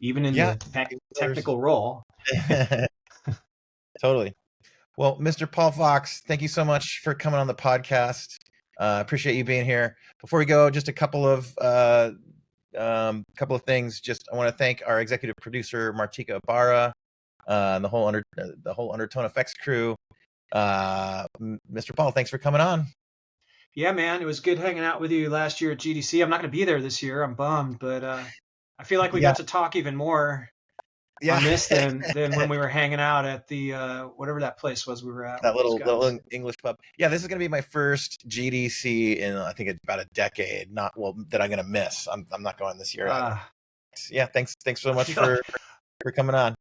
B: even in the technical role.
A: Totally. Well, Mr. Paul Fox, thank you so much for coming on the podcast. Appreciate you being here. Before we go, just a couple of things. Just, I want to thank our executive producer Martika Ibarra, and the whole Undertone Effects crew. Mr. Paul, thanks for coming on.
B: Yeah, man, it was good hanging out with you last year at GDC. I'm not going to be there this year. I'm bummed, but I feel like we got to talk even more on this than when we were hanging out at the whatever that place was we were at.
A: That little English pub. Yeah, this is going to be my first GDC in, I think, about a decade. That I'm going to miss. I'm not going this year. Yeah, thanks so much for coming on.